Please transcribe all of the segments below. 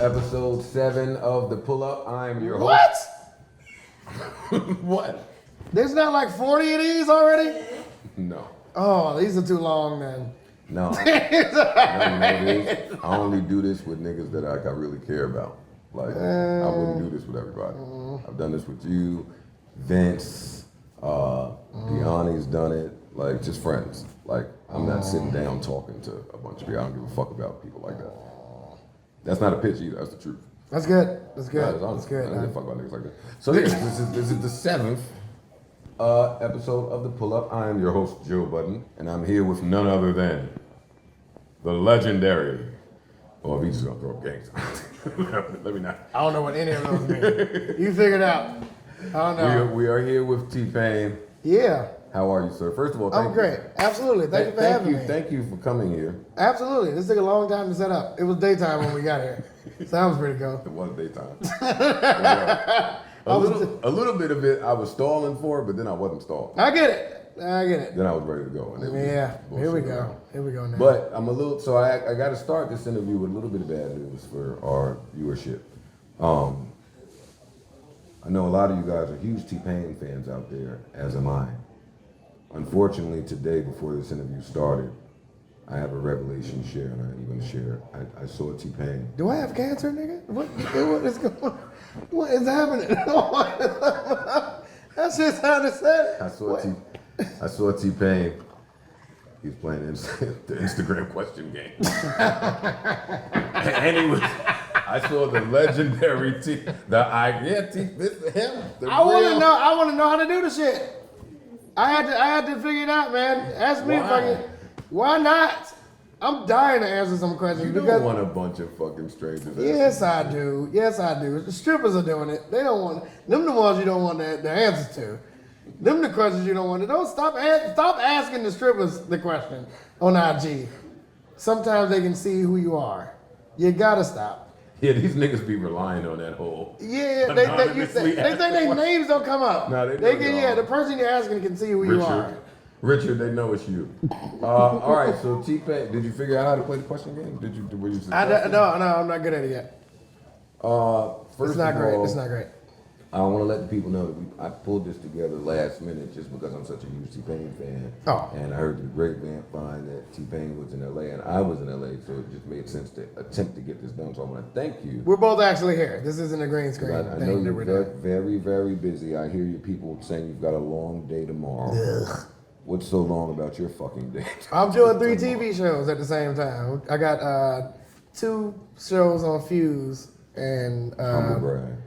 episode 7 of the Pull Up. I'm your host. What? There's not like 40 of these already? No. Oh, these are too long then. No. I only do this with niggas that I really care about. Like, I wouldn't do this with everybody. I've done this with you, Vince, Deani's done it. Like, just friends. Like, I'm not sitting down talking to a bunch of people. I don't give a fuck about people like that. That's not a pitch either. That's the truth. That's good. That's good. That's good. I don't give a fuck about niggas like that. So yeah, this is the 7th episode of the Pull Up. I am your host, Joe Budden, and I'm here with none other than the legendary. Oh, he's just gonna throw up gangs. Let me not. I don't know what any of those mean. You figure it out. I don't know. We are here with T-Pain. Yeah. How are you, sir? First of all, thank you. I'm great. Absolutely. Thank you for having me. Thank you for coming here. Absolutely. This took a long time to set up. It was daytime when we got here. Sounds pretty cool. It was daytime. A little bit of it I was stalling for, but then I wasn't stalling. I get it. Then I was ready to go. And here we go. Here we go now. But I'm a little, so I got to start this interview with a little bit of bad news for our viewership. I know a lot of you guys are huge T-Pain fans out there, as am I. Unfortunately, today, before this interview started, I have a revelation to share, and I'm going to share. I saw T-Pain. Do I have cancer, nigga? What is going on? What is happening? That shit sounded sad. I saw T-Pain. He's playing the Instagram question game. And he was. I saw the legendary this is him. I want to know how to do the shit. I had to figure it out, man. Ask me why not? I'm dying to answer some questions. You don't want a bunch of fucking strangers. Yes, I do. The strippers are doing it. They don't want them. The ones you don't want the answers to. Them the questions you don't want to. Don't stop asking the strippers the question on IG. Sometimes they can see who you are. You gotta stop. Yeah, these niggas be relying on that whole. Yeah, they think their names don't come up. No, they don't. Yeah, the person you're asking can see who you are. Richard, they know it's you. All right, so T-Pain, did you figure out how to play the question game? Were you successful? No, I'm not good at it yet. First it's not great. It's not great. I want to let the people know that I pulled this together last minute just because I'm such a huge T-Pain fan. Oh. And I heard the grapevine that T-Pain was in LA and I was in LA, so it just made sense to attempt to get this done. So I want to thank you. We're both actually here. This isn't a green screen. I know you're very, very busy. I hear you people saying you've got a long day tomorrow. Ugh. What's so long about your fucking day? I'm doing 3 TV shows at the same time. I got 2 shows on Fuse and Humble brag.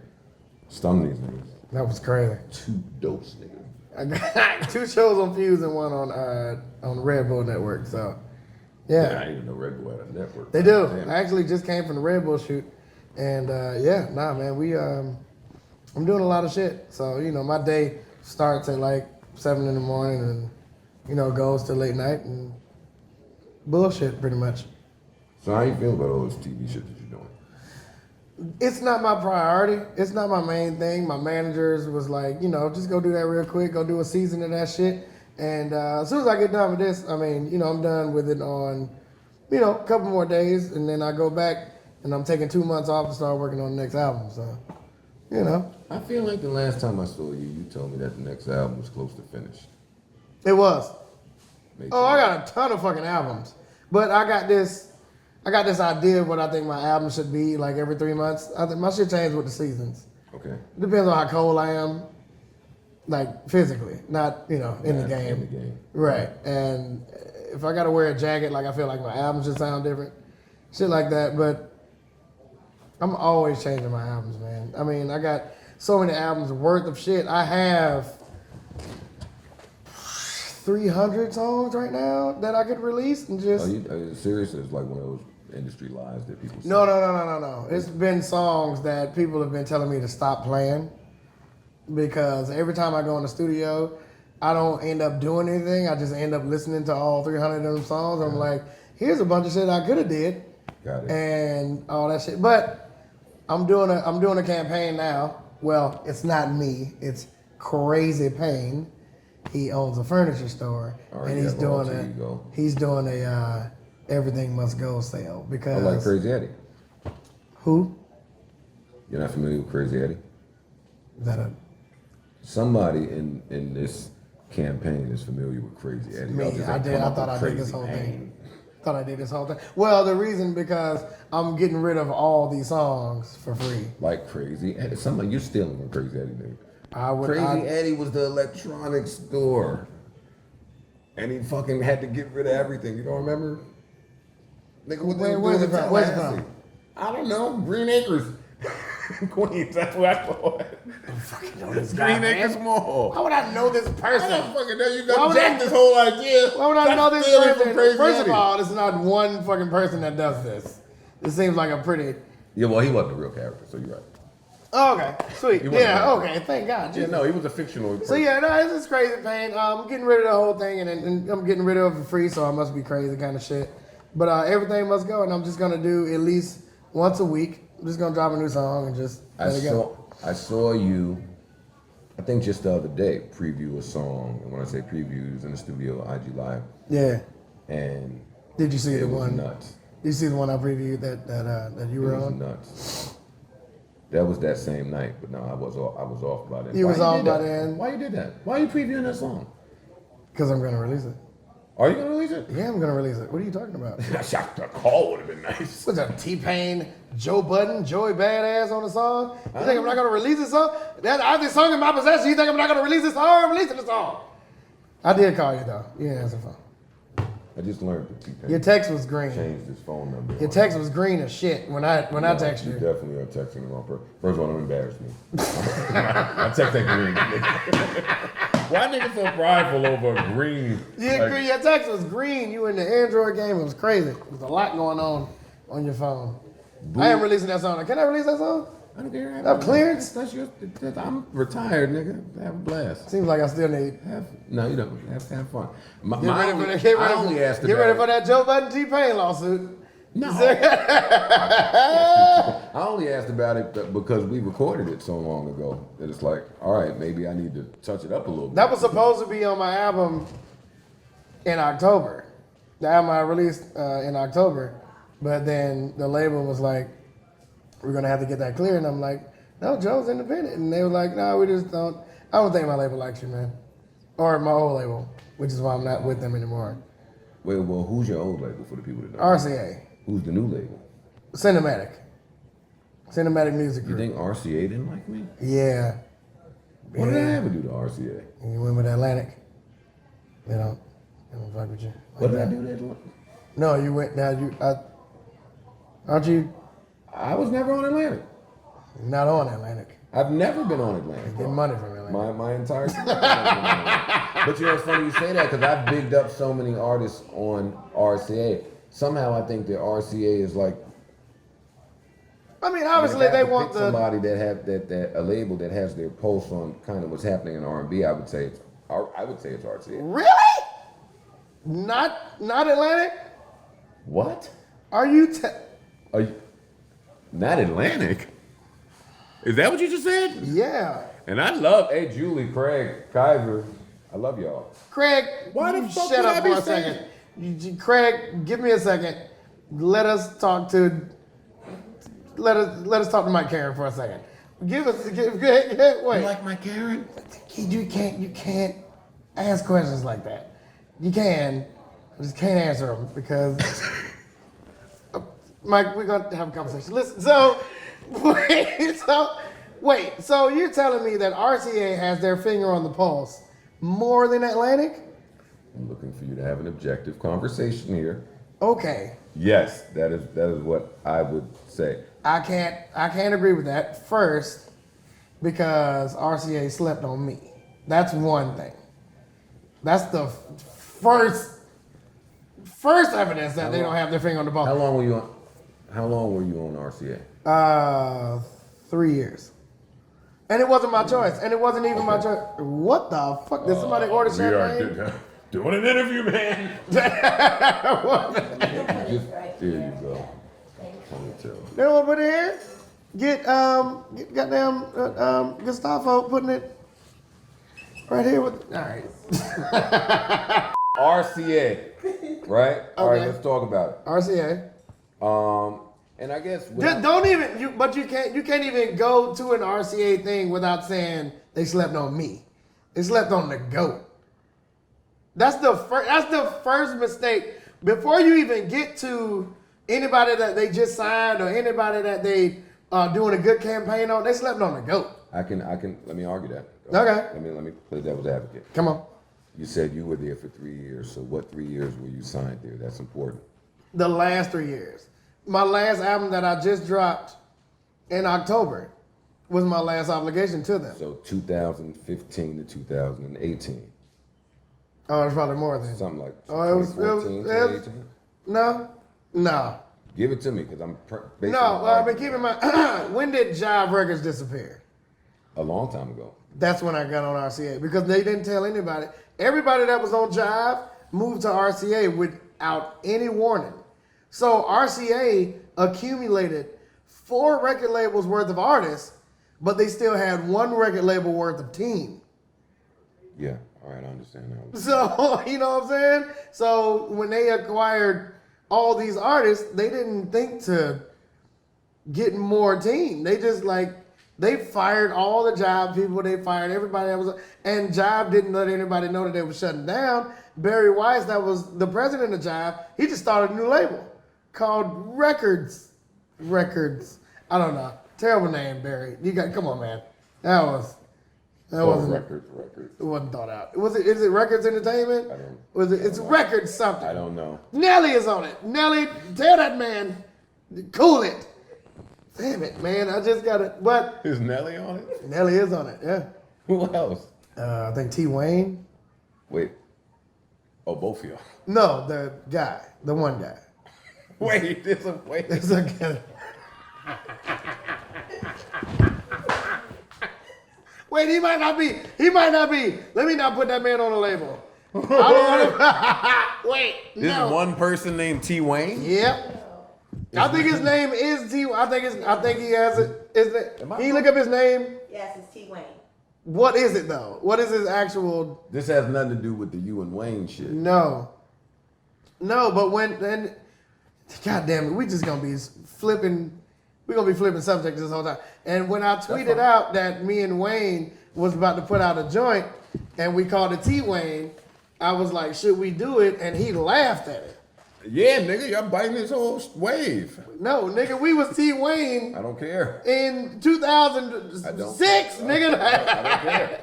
Stung these niggas. That was crazy. 2 dose niggas. I got 2 shows on Fuse and 1 on Red Bull Network. So, yeah. I didn't even know Red Bull had a network. They do. Damn. I actually just came from the Red Bull shoot, and man, we I'm doing a lot of shit. So my day starts at like 7 in the morning and goes to late night and bullshit pretty much. So how you feel about all this TV shit that you're doing? It's not my priority. It's not my main thing. My managers was like, just go do that real quick. Go do a season of that shit. And as soon as I get done with this, I'm done with it on, a couple more days. And then I go back and I'm taking 2 months off to start working on the next album. So, I feel like the last time I saw you, you told me that the next album was close to finished. It was. I got a ton of fucking albums. But I got this idea of what I think my album should be like every 3 months. I think my shit changes with the seasons. Okay. It depends on how cold I am, like physically, not, in the game. In the game. Right. And if I got to wear a jacket, like I feel like my album should sound different. Shit like that. But I'm always changing my albums, man. I mean, I got so many albums worth of shit. I have 300 songs right now that I could release and just. Are you serious? It's like one of those industry lies that people say. No. It's been songs that people have been telling me to stop playing because every time I go in the studio, I don't end up doing anything. I just end up listening to all 300 of them songs. I'm like, here's a bunch of shit I could have did. Got it. And all that shit. But I'm doing a campaign now. Well, it's not me. It's Crazy Pain. He owns a furniture store, and he's doing a Everything Must Go sale because. I like Crazy Eddie. Who? You're not familiar with Crazy Eddie? Is that a Somebody in this campaign is familiar with Crazy Eddie. me? Y'all just I ain't did. come I up thought with I did this Crazy whole name. thing. Thought I did this whole thing. Well, the reason because I'm getting rid of all these songs for free. Like Crazy Eddie. Somebody you're stealing from Crazy Eddie, nigga. Crazy Eddie was the electronics store. And he fucking had to get rid of everything. You don't remember? Nigga, what they were Where's doing it in from? Where's it Tallahassee. from? I don't know. Green Acres. Queens, that's what I thought. fucking know this Green guy, Acres man. Mall. How would I know this I person? don't fucking know. You Why got would jacked I- this whole idea. Why would I know this Stealing from person? Crazy First Eddie. of all, it's not one fucking person that does this. It seems like a pretty. Yeah, well, he wasn't a real character, so you're right. Oh, okay, sweet. He wasn't Yeah, real. okay. Thank God. Yeah, Jesus. no, he was a fictional person. So yeah, no, this is crazy pain. I'm getting rid of the whole thing, and I'm getting rid of it for free, so I must be crazy kind of shit. But everything must go, and I'm just gonna do at least once a week. I'm just gonna drop a new song and just let it go. I saw you, I think just the other day, preview a song. And when I say preview, it was in the studio, IG Live. Yeah. And Did you see it the was one? nuts. Did you see the one I previewed that you It were was on? nuts. That was that same night, but no, I was off by then. You Why was off did by that? then? Why you did that? Why are you previewing that song? Because I'm gonna release it. Are you gonna release it? Yeah, I'm gonna release it. What are you talking about? A call would have been nice. What's that? T-Pain, Joe Budden, Joey Badass on the song? You think I'm not gonna release this song? I have this song in my possession. You think I'm not gonna release this song? I'm releasing the song. I did call you though. You didn't answer the phone. I just learned that T-Pain Your text was green. changed his phone number. Your text was green as shit when I texted You you. definitely are texting the wrong person. First of all, don't embarrass me. I text that green. Nigga. Why niggas so prideful over a green? Your text was green. You in the Android game. It was crazy. There was a lot going on your phone. I am releasing that song. Can I release that song? I don't care. Have clearance? I'm retired, nigga. Have a blast. Seems like I still need. No, you don't. Have fun. Get ready for that Joe Budden T-Pain lawsuit. No. I only asked about it because we recorded it so long ago that it's like, all right, maybe I need to touch it up a little bit. That was supposed to be on my album in October. The album I released in October, but then the label was like, "We're gonna have to get that clear," and I'm like, "No, Joe's independent," and they were like, "No, we just don't. I don't think my label likes you, man, or my old label, which is why I'm not with them anymore." Wait, well, who's your old label for the people that don't know? RCA, Who's the new label? Cinematic Music You Group. think RCA didn't like me? Yeah. What did I ever do to RCA? You went with Atlantic. They don't fuck with you. Like What did I that. do to Atlantic? No, you went. Now aren't you I was never on Atlantic. not on Atlantic? I've never been on Atlantic. Getting money from Atlantic. My entire life. But you know, it's funny you say that because I've bigged up so many artists on RCA. Somehow I think that RCA is like. I mean, obviously if I had they to want pick the. somebody that have that a label that has their pulse on kind of what's happening in R&B. I would say it's RCA. Really? Not Atlantic? What? Are you? Are you not Atlantic? Is that what you just said? Yeah. And I love, hey, Julie, Craig, Kyver, I love y'all. Craig, Why the you fuck shut would up I be for a saying- second. Craig, give me a second. Let us talk to Mike Karen for a second. Wait. You like my Karen? You can't ask questions like that. You can, I just can't answer them because Mike, we're gonna have a conversation. Listen, so you're telling me that RCA has their finger on the pulse more than Atlantic? I'm looking for you to have an objective conversation here. Okay. Yes, that is what I would say. I can't agree with that. First, because RCA slept on me. That's one thing. That's the first evidence that they don't have their finger on the ball. How long were you on RCA? 3 years. And it wasn't my choice. And it wasn't even my choice. What the fuck? Did somebody order champagne? Doing an interview, man. There you go. Let me tell you. They don't want to put it here? Get goddamn Gustavo putting it right here with. All right. RCA, right? All right, let's talk about it. RCA. And I guess don't even. But you can't even go to an RCA thing without saying they slept on me. They slept on the GOAT. That's the first mistake. Before you even get to anybody that they just signed or anybody that they are doing a good campaign on, they slept on the GOAT. I can. Let me argue that. Okay. Let me play devil's advocate. Come on. You said you were there for 3 years. So what 3 years were you signed there? That's important. The last 3 years. My last album that I just dropped in October was my last obligation to them. So 2015 to 2018. Oh, it's probably more than Something like it was 2018. No. Give it to me, because I'm basically... No, but keep in mind, when did Jive Records disappear? A long time ago. That's when I got on RCA, because they didn't tell anybody. Everybody that was on Jive moved to RCA without any warning. So RCA accumulated 4 record labels worth of artists, but they still had 1 record label worth of team. Yeah, all right, I understand now. So, you know what I'm saying? So when they acquired all these artists, they didn't think to get more team. They just they fired all the Jive people. They fired everybody that was, and Jive didn't let anybody know that they were shutting down. Barry Weiss, that was the president of Jive, he just started a new label called Records. I don't know. Terrible name, Barry. Come on, man. That wasn't Records. It wasn't thought out. Is it Records Entertainment? It's Records something. I don't know. Nelly is on it. Nelly, tell that man, cool it. Damn it, man. I just got it. But Is Nelly on it? Nelly is on it, yeah. Who else? I think T. Wayne. Wait. Oh, both of y'all. No, the guy. The one guy. Wait, there's a wait. It's a guy. Wait, he might not be. Let me not put that man on the label. I don't want to. Wait, There's one person named T. Wayne? Yep. I think his name is T. I think he has it. Can you look up his name? Yes, it's T. Wayne. What is it though? What is his actual? This has nothing to do with the you and Wayne shit. No, but then, God damn it, we just gonna be flipping. We're gonna be flipping subjects this whole time. And when I tweeted out that me and Wayne was about to put out a joint, and we called it T. Wayne, I was like, should we do it? And he laughed at it. Yeah, nigga, y'all biting this whole wave. No, nigga, we was T. Wayne I don't care. in 2006, nigga. I don't care.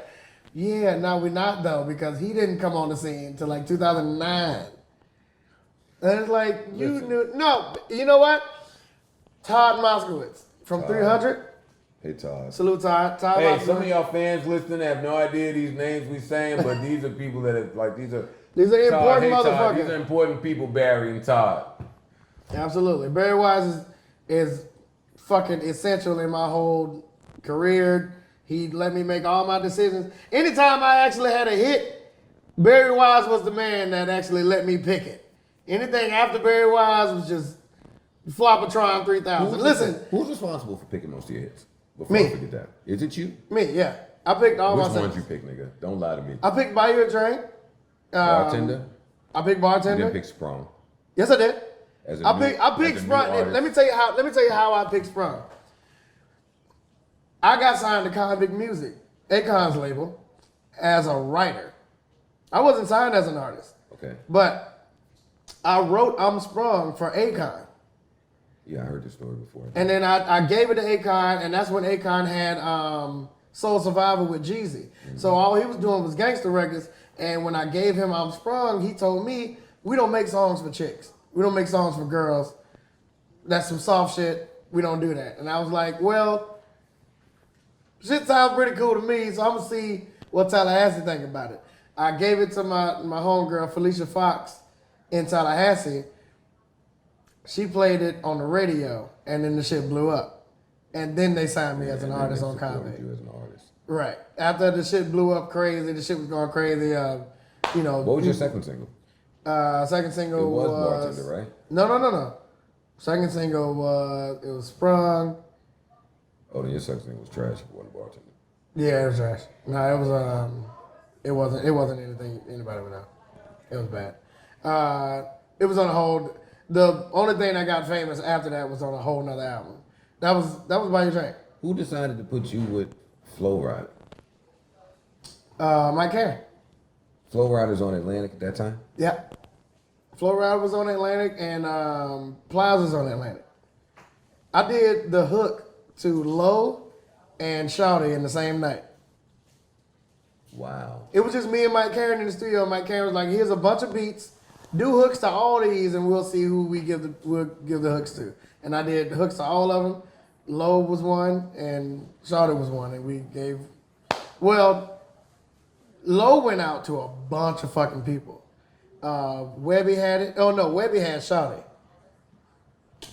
Yeah, no, we're not though, because he didn't come on the scene till like 2009. And it's like, you knew, no, you know what? Todd Moskowitz from 300. Hey, Todd. Salute, Todd. Todd Hey, Moskowitz. some of y'all fans listening have no idea these names we saying, but these are people that are like, these are important Todd, hey, Todd, motherfuckers. these are important people, Barry and Todd. Absolutely. Barry Wise is fucking essential in my whole career. He let me make all my decisions. Anytime I actually had a hit, Barry Wise was the man that actually let me pick it. Anything after Barry Wise was just Flopatron 3000. Listen. Who's responsible for picking most of your hits? Before Me. I forget that. Is it you? Me, yeah. I picked all Which my ones songs. you pick, nigga? Don't lie to me. I picked Buy You a Drink. Bartender? I picked You Bartender. didn't pick Sprung. Yes, I did. As a I new- picked as a new Sprung. artist. Let me tell you how I picked Sprung. I got signed to Convict Music, Akon's label, as a writer. I wasn't signed as an artist, Okay. but I wrote I'm Sprung for Akon. Yeah, I heard this story before. And then I gave it to Akon, and that's when Akon had Soul Survivor with Jeezy. Mm-hmm. So all he was doing was gangster records. And when I gave him I'm Sprung, he told me, we don't make songs for chicks. We don't make songs for girls. That's some soft shit. We don't do that. And I was like, well, shit sounds pretty cool to me, so I'm going to see what Tallahassee think about it. I gave it to my homegirl, Felicia Fox, in Tallahassee. She played it on the radio, and then the shit blew up. And then they signed me as an artist on Convict. You as an artist. Right. After the shit blew up crazy, the shit was going crazy, you know. What was your second single? Second single It was Bartender, right? No. Second single it was Sprung. Oh, then your second single was trash if it wasn't Bartender. Yeah, it was trash. No, it wasn't anything anybody would know. It was bad. It was on hold. The only thing that got famous after that was on a whole nother album. That was By Your Train. Who decided to put you with Flow Rider? Mike Carey. Flow Rider's on Atlantic at that time? Yeah. Flow Rider was on Atlantic and Plaza's on Atlantic. I did the hook to Low and Shawty in the same night. Wow. It was just me and Mike Carey in the studio. Mike Carey was like, here's a bunch of beats. Do hooks to all these and we'll see who we'll give the hooks to. And I did hooks to all of them. Low was one and Shawty was one. And we gave... Well, Low went out to a bunch of fucking people. Webby had it. Oh no, Webby had Shawty.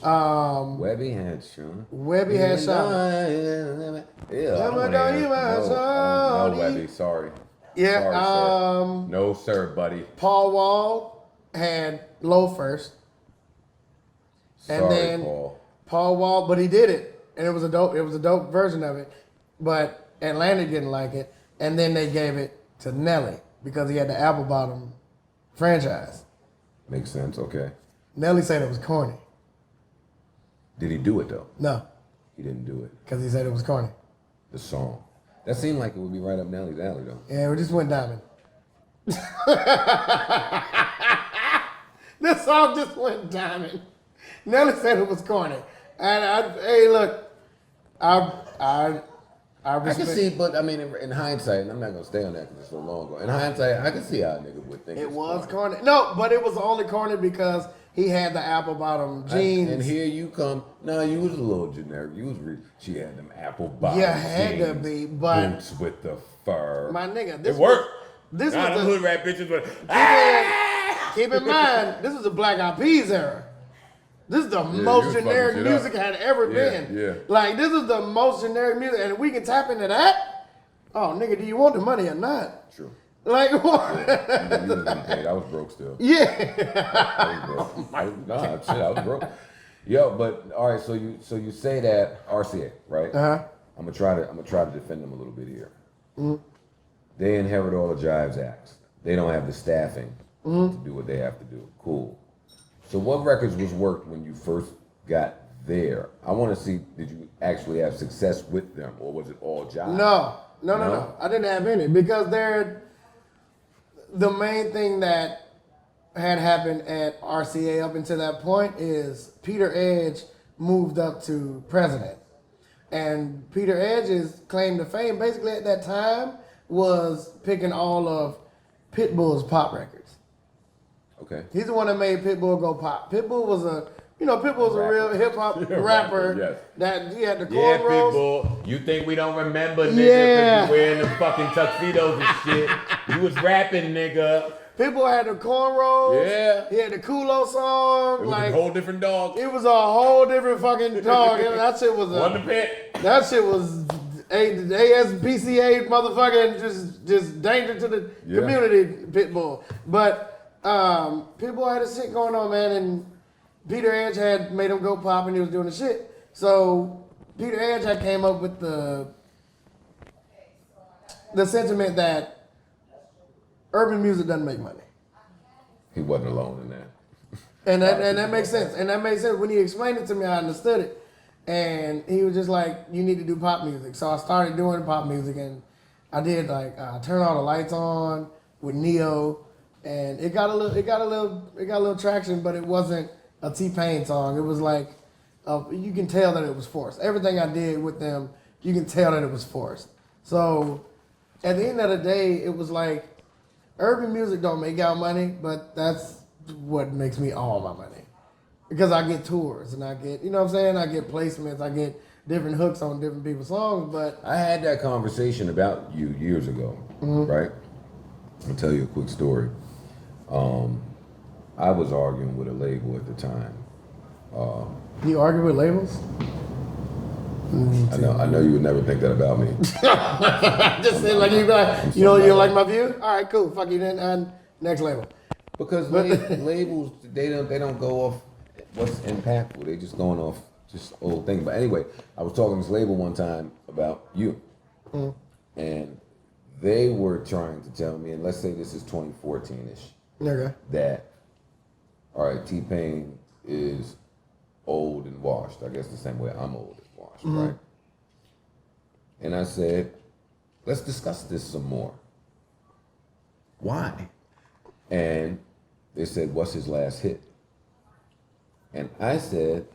Webby had Sean. Webby had Shawty. Yeah, No, Webby, sorry. Yeah. Sorry, sir. No, sir, buddy. Paul Wall had Low first. And Sorry, then Paul. Paul Wall, but he did it. And it was a dope version of it. But Atlantic didn't like it. And then they gave it to Nelly because he had the Apple Bottom franchise. Makes sense, okay. Nelly said it was corny. Did he do it though? No, He didn't do it. because he said it was corny. The song. That seemed like it would be right up Nelly's alley though. Yeah, we just went diamond. This song just went diamond. Nelly said it was corny. And hey, look, I I can see, but I mean, in hindsight, and I'm not gonna stay on that because it's so long ago. In hindsight, I can see how a nigga would think it it's was corny. No, but it was only corny because he had the apple bottom jeans. And here you come. No, you was a little generic. You was she had them apple bottom Yeah, had to jeans, be, but boots with the fur. my nigga, this it worked. This nah, was them the hood rat bitches were. keep in mind, this is the Black Eyed Peas era. This is the you most was generic fucking shit music had ever been. Yeah. Like, this is the most generic music, and we can tap into that. Oh, nigga, do you want the money or not? True. Like, what? Yeah. You was getting paid. I was broke still. Yeah. I was broke. I was broke. Yo, but all right. So you say that RCA, right? Uh-huh. I'm gonna try to defend them a little bit here. Mm-hmm. They inherit all the Jives acts. They don't have the staffing to do what they have to do. Cool. So what records was worked when you first got there? I want to see, did you actually have success with them, or was it all Jive? No. I didn't have any because the main thing that had happened at RCA up until that point is Peter Edge moved up to president. And Peter Edge's claim to fame basically at that time was picking all of Pitbull's pop records. Okay. He's the one that made Pitbull go pop. Pitbull was a real hip hop rapper. Yes. That he had the Yeah, cornrows. Pitbull. You think we don't remember, nigga, Yeah. because you wearing the fucking tuxedos and shit. You was rapping, nigga. Pitbull had the cornrows. Yeah. He had the Kulo song. It was Like, a whole different dog. it was a whole different fucking dog. That shit was Wonder Pit. that shit was ASPCA motherfucking just danger to the community. Pitbull, but Pitbull had a shit going on, man, and Peter Edge had made him go pop, and he was doing the shit. So Peter Edge had came up with the sentiment that urban music doesn't make money. He wasn't alone in that. And that makes sense. And that made sense. When he explained it to me, I understood it. And he was just like, you need to do pop music. So I started doing pop music, and I did like Turn All the Lights On with Neo, and it got a little traction, but it wasn't a T-Pain song. It was like you can tell that it was forced. Everything I did with them, you can tell that it was forced. So at the end of the day, it was like urban music don't make y'all money, but that's what makes me all my money. Because I get tours and I get, you know what I'm saying? I get placements, I get different hooks on different people's songs, but... I had that conversation about you years ago, right? I'll tell you a quick story. I was arguing with a label at the time. You argue with labels? I know you would never think that about me. Just saying, like, you like, you don't like my view? All right, cool. Fuck you then. Next label. Because labels, they don't go off what's impactful. They just going off just old things. But anyway, I was talking to this label one time about you, and they were trying to tell me, and let's say this is 2014-ish, Okay. that all right, T-Pain is old and washed. I guess the same way I'm old and washed, right? And I said, let's discuss this some more. Why? And they said, what's his last hit? And I said,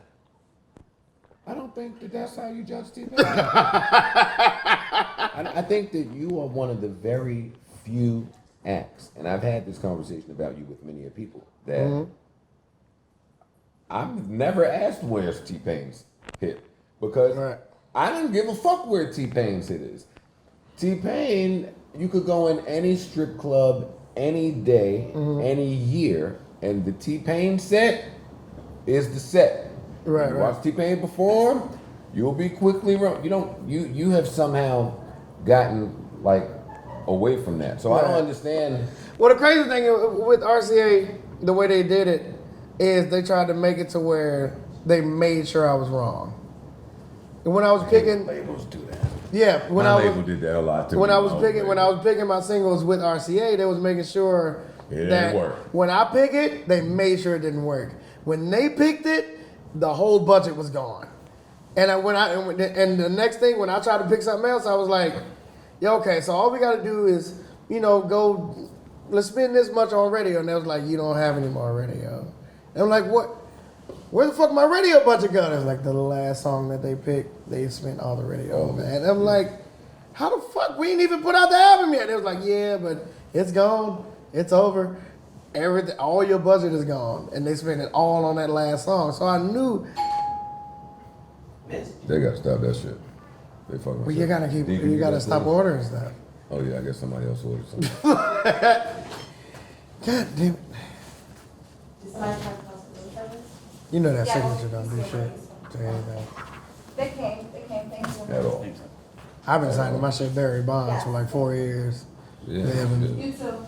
I don't think that that's how you judge T-Pain. I think that you are one of the very few acts, and I've had this conversation about you with many people, that I've never asked where's T-Pain's hit, because I didn't give a fuck where T-Pain's hit is. T-Pain, you could go in any strip club, any day, any year, and the T-Pain set is the set. Right, you watch T-Pain perform, you'll be quickly wrong. You have somehow gotten like away from that. So I don't understand. Well, the crazy thing with RCA, the way they did it, is they tried to make it to where they made sure I was wrong. And when I was picking, labels do that. Yeah, when my I label did that a lot too. When I was picking my singles with RCA, they was making sure that when I pick it, they made sure it didn't work. When they picked it, the whole budget was gone. And the next thing, when I tried to pick something else, I was like, yeah, okay, so all we got to do is, let's spend this much on radio. And they was like, you don't have any more radio. And I'm like, what? Where the fuck my radio budget go? It was like the last song that they picked, they spent all the radio on that. And I'm like, how the fuck? We ain't even put out the album yet. They was like, yeah, but it's gone. It's over. Everything, all your budget is gone. And they spent it all on that last song. So I knew. They got to stop that shit. They fucking. Well, you gotta stop ordering stuff. Oh yeah, I guess somebody else ordered something. God damn it. Does somebody have customer service? You know that Yeah, signature don't do shit to anything. They came, thank you. At all. I've been signing my shit Barry Bonds for like 4 years. Yeah. They haven't You too.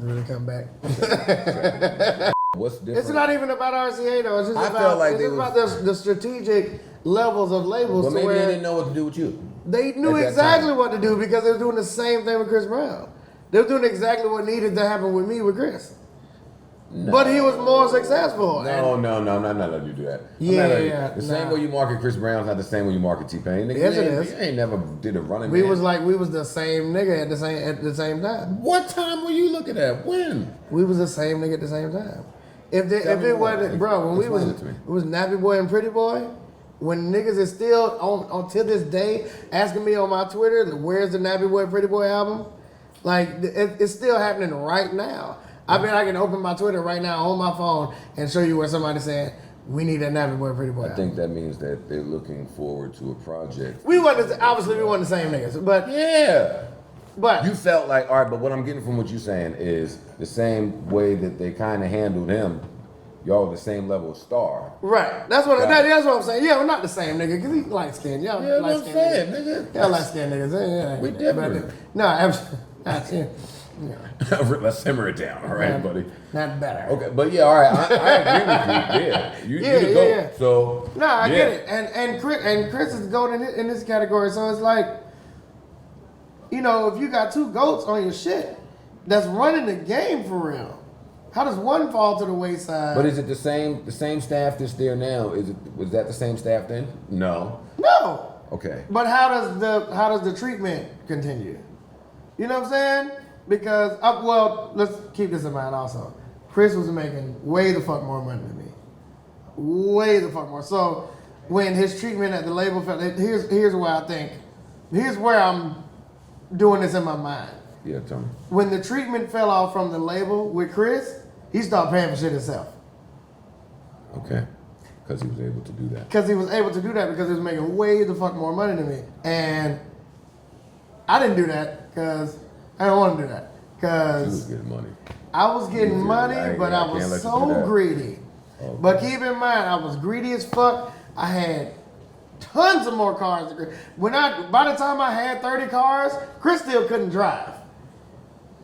really come back. What's different? It's not even about RCA though. It's just I felt like about the strategic levels of labels. Well, to maybe where they didn't know what to do with you. They knew exactly what to do because they were doing the same thing with Chris Brown. They were doing exactly what needed to happen with me with Chris. No. But he was more successful. No, I'm not letting you do that. The same way you market Chris Brown's not the same way you market T-Pain. Yes, it is. You ain't never did a running. We was the same nigga at the same time. What time were you looking at? When? We was the same nigga at the same time. If it wasn't, bro, when it was Nappy Boy and Pretty Boy. When niggas is still on to this day asking me on my Twitter, where's the Nappy Boy Pretty Boy album? Like it's still happening right now. I mean, I can open my Twitter right now on my phone and show you where somebody said we need a Nappy Boy Pretty Boy. I think that means that they're looking forward to a project. Obviously we wasn't the same niggas, but yeah. But you felt like, all right, but what I'm getting from what you're saying is the same way that they kind of handled him. Y'all the same level of star. Right. That's what I'm saying. Yeah, we're not the same nigga, because he light skinned. Y'all light skinned niggas. Y'all light skinned niggas. Yeah, we different. No, absolutely. Let's simmer it down, all right, buddy? Not better. Okay, but yeah, all right, I agree with you. Yeah, you the GOAT. Yeah. So no, I get it. And Chris is GOAT in this category. So it's like, if you got two GOATs on your shit that's running the game for real, how does one fall to the wayside? But is it the same staff that's there now? Was that the same staff then? No. No. Okay. But how does the treatment continue? You know what I'm saying? Because let's keep this in mind also. Chris was making way the fuck more money than me. Way the fuck more. So when his treatment at the label fell, here's where I think, here's where I'm doing this in my mind. Yeah, tell me. When the treatment fell off from the label with Chris, he started paying for shit himself. Okay. Because he was able to do that. Because he was making way the fuck more money than me. And I didn't do that because I don't want to do that. Because he was getting money. I was getting money, but I was so greedy. Okay. But keep in mind, I was greedy as fuck. I had tons of more cars. By the time I had 30 cars, Chris still couldn't drive.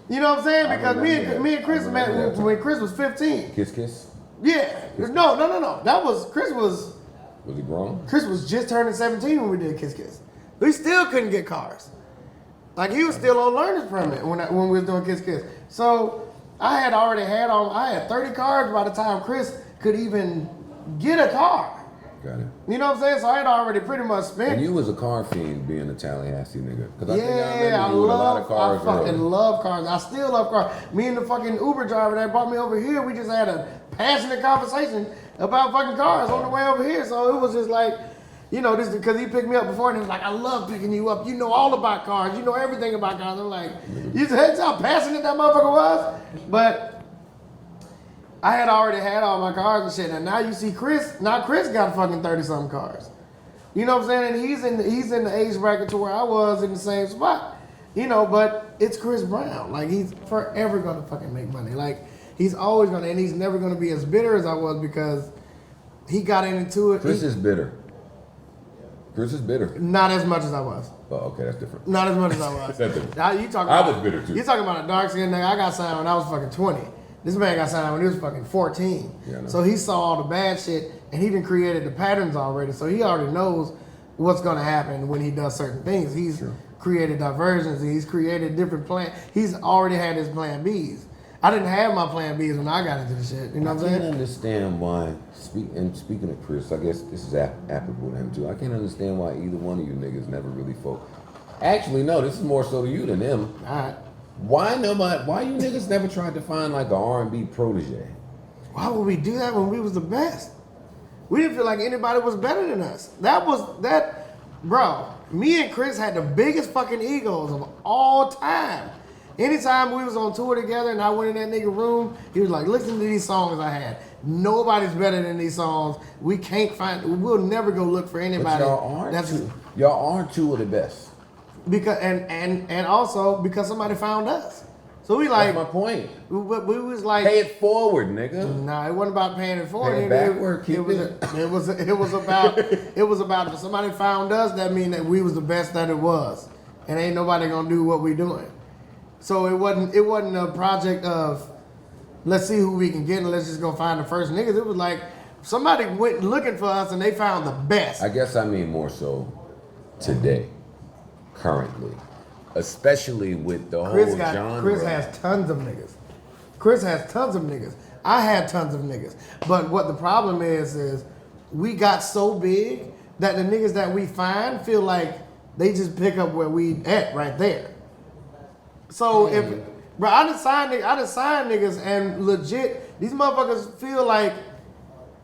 You know what I'm saying? Because me and Chris met when Chris was 15. Kiss? Yeah. No. That was Chris was. Was he grown? Chris was just turning 17 when we did Kiss. We still couldn't get cars. Like he was still on learner's permit when we was doing Kiss. So I had 30 cars by the time Chris could even get a car. Got it. You know what I'm saying? So I had already pretty much spent. And you was a car fiend being a Tallahassee nigga. Cause I think I Yeah, remember I you with a lot of cars. I fucking love cars. I still love cars. Me and the fucking Uber driver that brought me over here, we just had a passionate conversation about fucking cars on the way over here. So it was just like, you know, this because he picked me up before and he was like, I love picking you up. You know all about cars. You know everything about cars. I'm like, you see how passionate that motherfucker was? But I had already had all my cars and shit, and now you see Chris. Now Chris got fucking 30-something cars. You know what I'm saying? And he's in the age bracket to where I was in the same spot. You know, but it's Chris Brown. Like he's forever gonna fucking make money. Like he's always gonna, and he's never gonna be as bitter as I was because he got into it. Chris is bitter. Chris is bitter. Not as much as I was. Oh, okay, that's different. Not as much as I was. That's different. Now, you talking I about, was bitter too. You talking about a dark skinned nigga? I got signed when I was fucking 20. This man got signed when he was fucking 14. Yeah, I know. So he saw all the bad shit and he done created the patterns already. So he already knows what's gonna happen when he does certain things. He's created diversions. He's created different plans. He's already had his plan Bs. I didn't have my plan Bs when I got into the shit. You know what I'm I can't saying? understand why. Speaking of Chris, I guess this is applicable to him too. I can't understand why either one of you niggas never really focus. Actually, no, this is more so to you than them. All right. Why you niggas never tried to find like an R&B protege? Why would we do that when we was the best? We didn't feel like anybody was better than us. Bro, me and Chris had the biggest fucking egos of all time. Anytime we was on tour together and I went in that nigga room, he was like, listen to these songs I had. Nobody's better than these songs. We'll never go look for anybody. But y'all are two of the best. Because and also because somebody found us. So we like That's my point. we was like Pay it forward, nigga. Nah, it wasn't about paying it forward. Pay it backward, keep it was about if somebody found us, that mean that we was the best that it was. And ain't nobody gonna do what we doing. So it wasn't a project of let's see who we can get and let's just go find the first niggas. It was like somebody went looking for us and they found the best. I guess I mean more so today, currently. Especially with the whole genre. Chris has tons of niggas. Chris has tons of niggas. I had tons of niggas. But what the problem is we got so big that the niggas that we find feel like they just pick up where we at right there. So I done signed niggas and legit, these motherfuckers feel like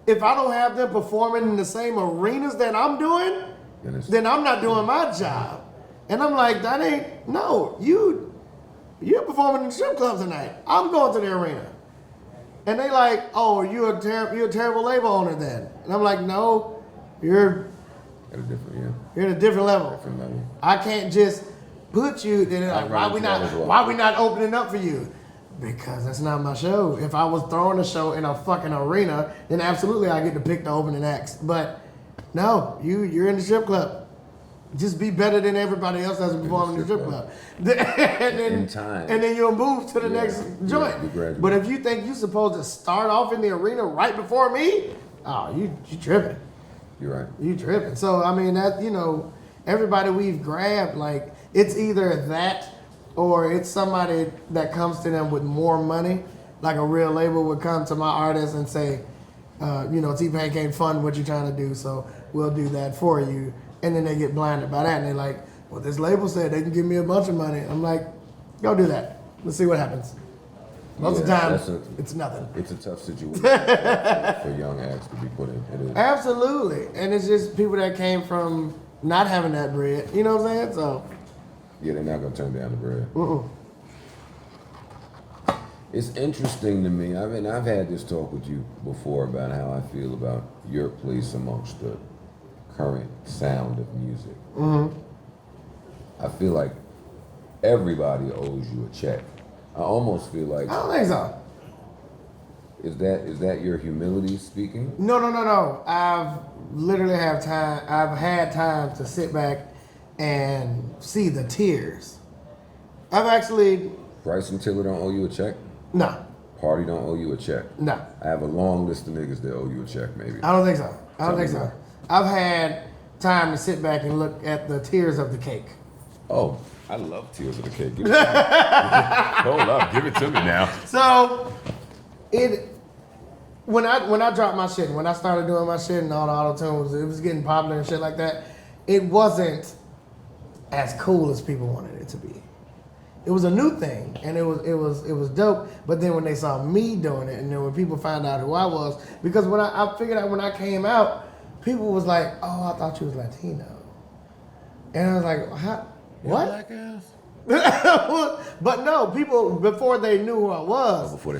if I don't have them performing in the same arenas that I'm doing, then I'm not doing my job. And I'm like, you're performing in the strip club tonight. I'm going to the arena. And they like, oh, you're a terrible label owner then. And I'm like, no, you're at a different, you're at a different level. Different level. I can't just put you, then like, why we not opening up for you? Because that's not my show. If I was throwing a show in a fucking arena, then absolutely I get to pick the opening acts. But no, you're in the strip club. Just be better than everybody else that's performing in the strip club. And then you'll move to the next joint. But if you think you're supposed to start off in the arena right before me, oh, you tripping. You're right. You tripping. So, I mean, that, everybody we've grabbed, like, it's either that or it's somebody that comes to them with more money. Like a real label would come to my artist and say, T-Pain can't fund what you're trying to do, so we'll do that for you. And then they get blinded by that and they're like, well, this label said they can give me a bunch of money. I'm like, go do that. Let's see what happens. Most of the time, it's nothing. It's a tough situation for young acts to be put in. It is. Absolutely. And it's just people that came from not having that bread. You know what I'm saying? So. Yeah, they're not going to turn down the bread. It's interesting to me. I mean, I've had this talk with you before about how I feel about your place amongst the current sound of music. I feel like everybody owes you a check. I almost feel like I don't think so. Is that your humility speaking? No. I've literally had time to sit back and see the tears. I've actually Bryce and Tiller don't owe you a check? No. Party don't owe you a check? No. I have a long list of niggas that owe you a check, maybe. I don't think so. I've had time to sit back and look at the tiers of the cake. Oh, I love Tears of the Cake. Give it to me. Hold up, give it to me now. So, when I dropped my shit, when I started doing my shit and all the auto-tune, it was getting popular and shit like that, it wasn't as cool as people wanted it to be. It was a new thing, and it was dope. But then when they saw me doing it, and then when people found out who I was, because when I figured out when I came out, people was like, "Oh, I thought you was Latino," and I was like, "What?" Black ass? But no, people before they knew who I was, before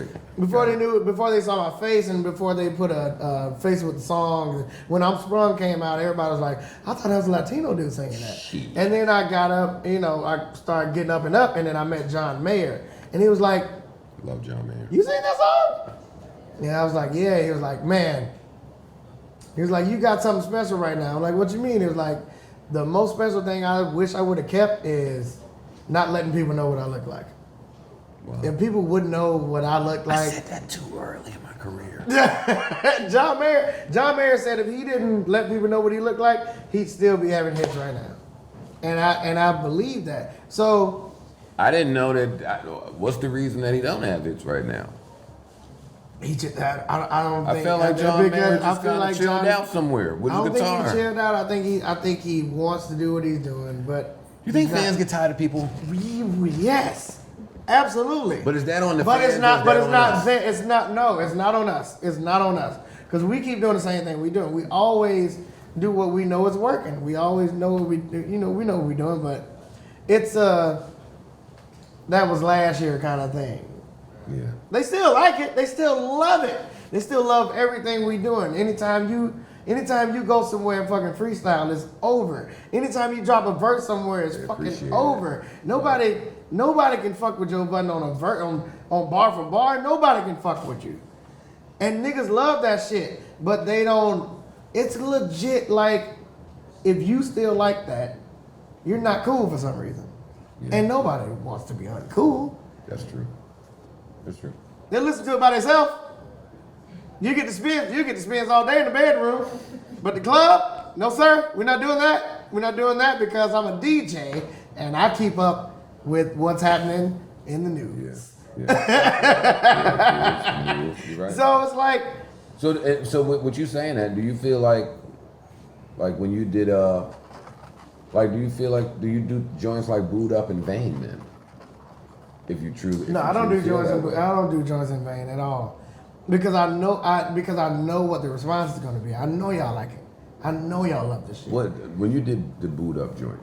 they saw my face, and before they put a face with the song. When I'm Sprung came out, everybody was like, "I thought that was a Latino dude singing that." Shit. And then I got up, I started getting up, and then I met John Mayer, and he was like, Love John Mayer. "You sing that song?" Yeah, I was like, "Yeah." He was like, "Man," he was like, "You got something special right now." I'm like, "What you mean?" He was like, "The most special thing I wish I would have kept is not letting people know what I look like." Wow. If people wouldn't know what I look like. I said that too early in my career. John Mayer said if he didn't let people know what he looked like, he'd still be having hits right now. And I believe that. So I didn't know that. What's the reason that he don't have hits right now? he just I don't think I felt like John Mayer just kind of chilled John, out somewhere with I his don't guitar. think he chilled out. I think he wants to do what he's doing, but You think he's fans get tired of people? Yes. Absolutely. But is that on the But fans? it's not. or But is it's that on not. us? It's not. No, it's not on us. It's not on us. Because we keep doing the same thing we doing. We always do what we know is working. We always know what we. We know what we're doing. But it's that was last year kind of thing. Yeah. They still like it. They still love it. They still love everything we doing. Anytime you go somewhere and fucking freestyle, it's over. Anytime you drop a verse somewhere, it's fucking appreciate over. Nobody can fuck with Joe Budden on a verse on bar for bar. Nobody can fuck with you. And niggas love that shit, but they don't. It's legit. Like if you still like that, you're not cool for some reason. Yeah. And nobody wants to be uncool. That's true. That's true. They listen to it by themselves. You get the spins all day in the bedroom. But the club, no sir, we're not doing that. We're not doing that because I'm a DJ and I keep up with what's happening in the news. Yeah. You're right. So it's like, So what you saying that, do you feel like when you did do you do joints like Booed Up and Vain then? If you truly no, I don't do joints in vain at all. Because I know what the response is gonna be. I know y'all like it. I know y'all love this shit. What when you did the Booed Up joint,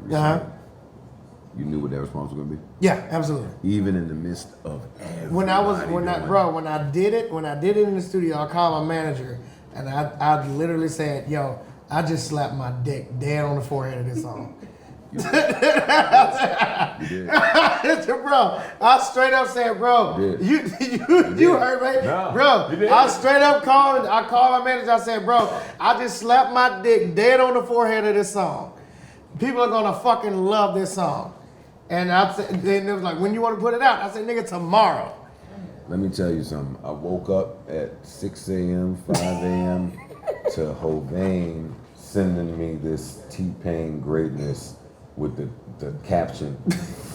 you knew what that response was gonna be? Yeah, absolutely. Even in the midst of When I did it in the studio, I called my manager and I literally said, "Yo, I just slapped my dick dead on the forehead of this song." You did. Bro, I straight up said, "Bro, you heard me, No, bro." you did. I straight up called my manager. I said, "Bro, I just slapped my dick dead on the forehead of this song. People are gonna fucking love this song." And then it was like, "When you want to put it out?" I said, "Nigga, tomorrow." Let me tell you something. I woke up at 6 a.m., 5 a.m. to Hovain sending me this T-Pain greatness with the caption,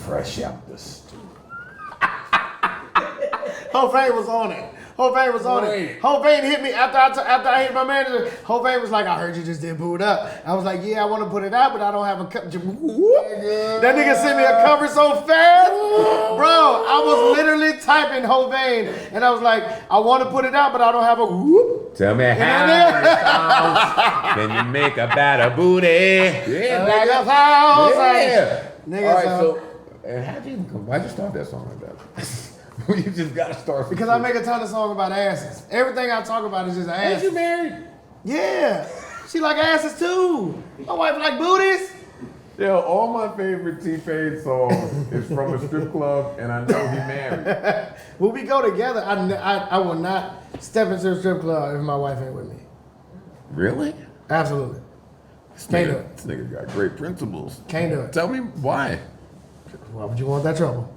"Fresh out the stew." Hovain was on it. Hovain hit me after I hit my manager. Hovain was like, "I heard you just did Booed Up." I was like, "Yeah, I want to put it out, but I don't have a cover." That nigga sent me a cover so fast. Bro, I was literally typing Hovain, and I was like, "I want to put it out, but I don't have a whoop." Tell me how many songs can you make about a booty? Yeah, Like a thousand. Yeah. Nigga, All right, so- and why'd you start that song like that? You just gotta start. Because I make a ton of songs about asses. Everything I talk about is just asses. Ain't you married? Yeah. She like asses too. My wife like booties. Yo, all my favorite T-Pain songs is from a strip club, and I know he married. When we go together, I will not step into a strip club if my wife ain't with me. Really? Absolutely. Can't do it. This nigga got great principles. Can't do it. Tell me why. Why would you want that trouble?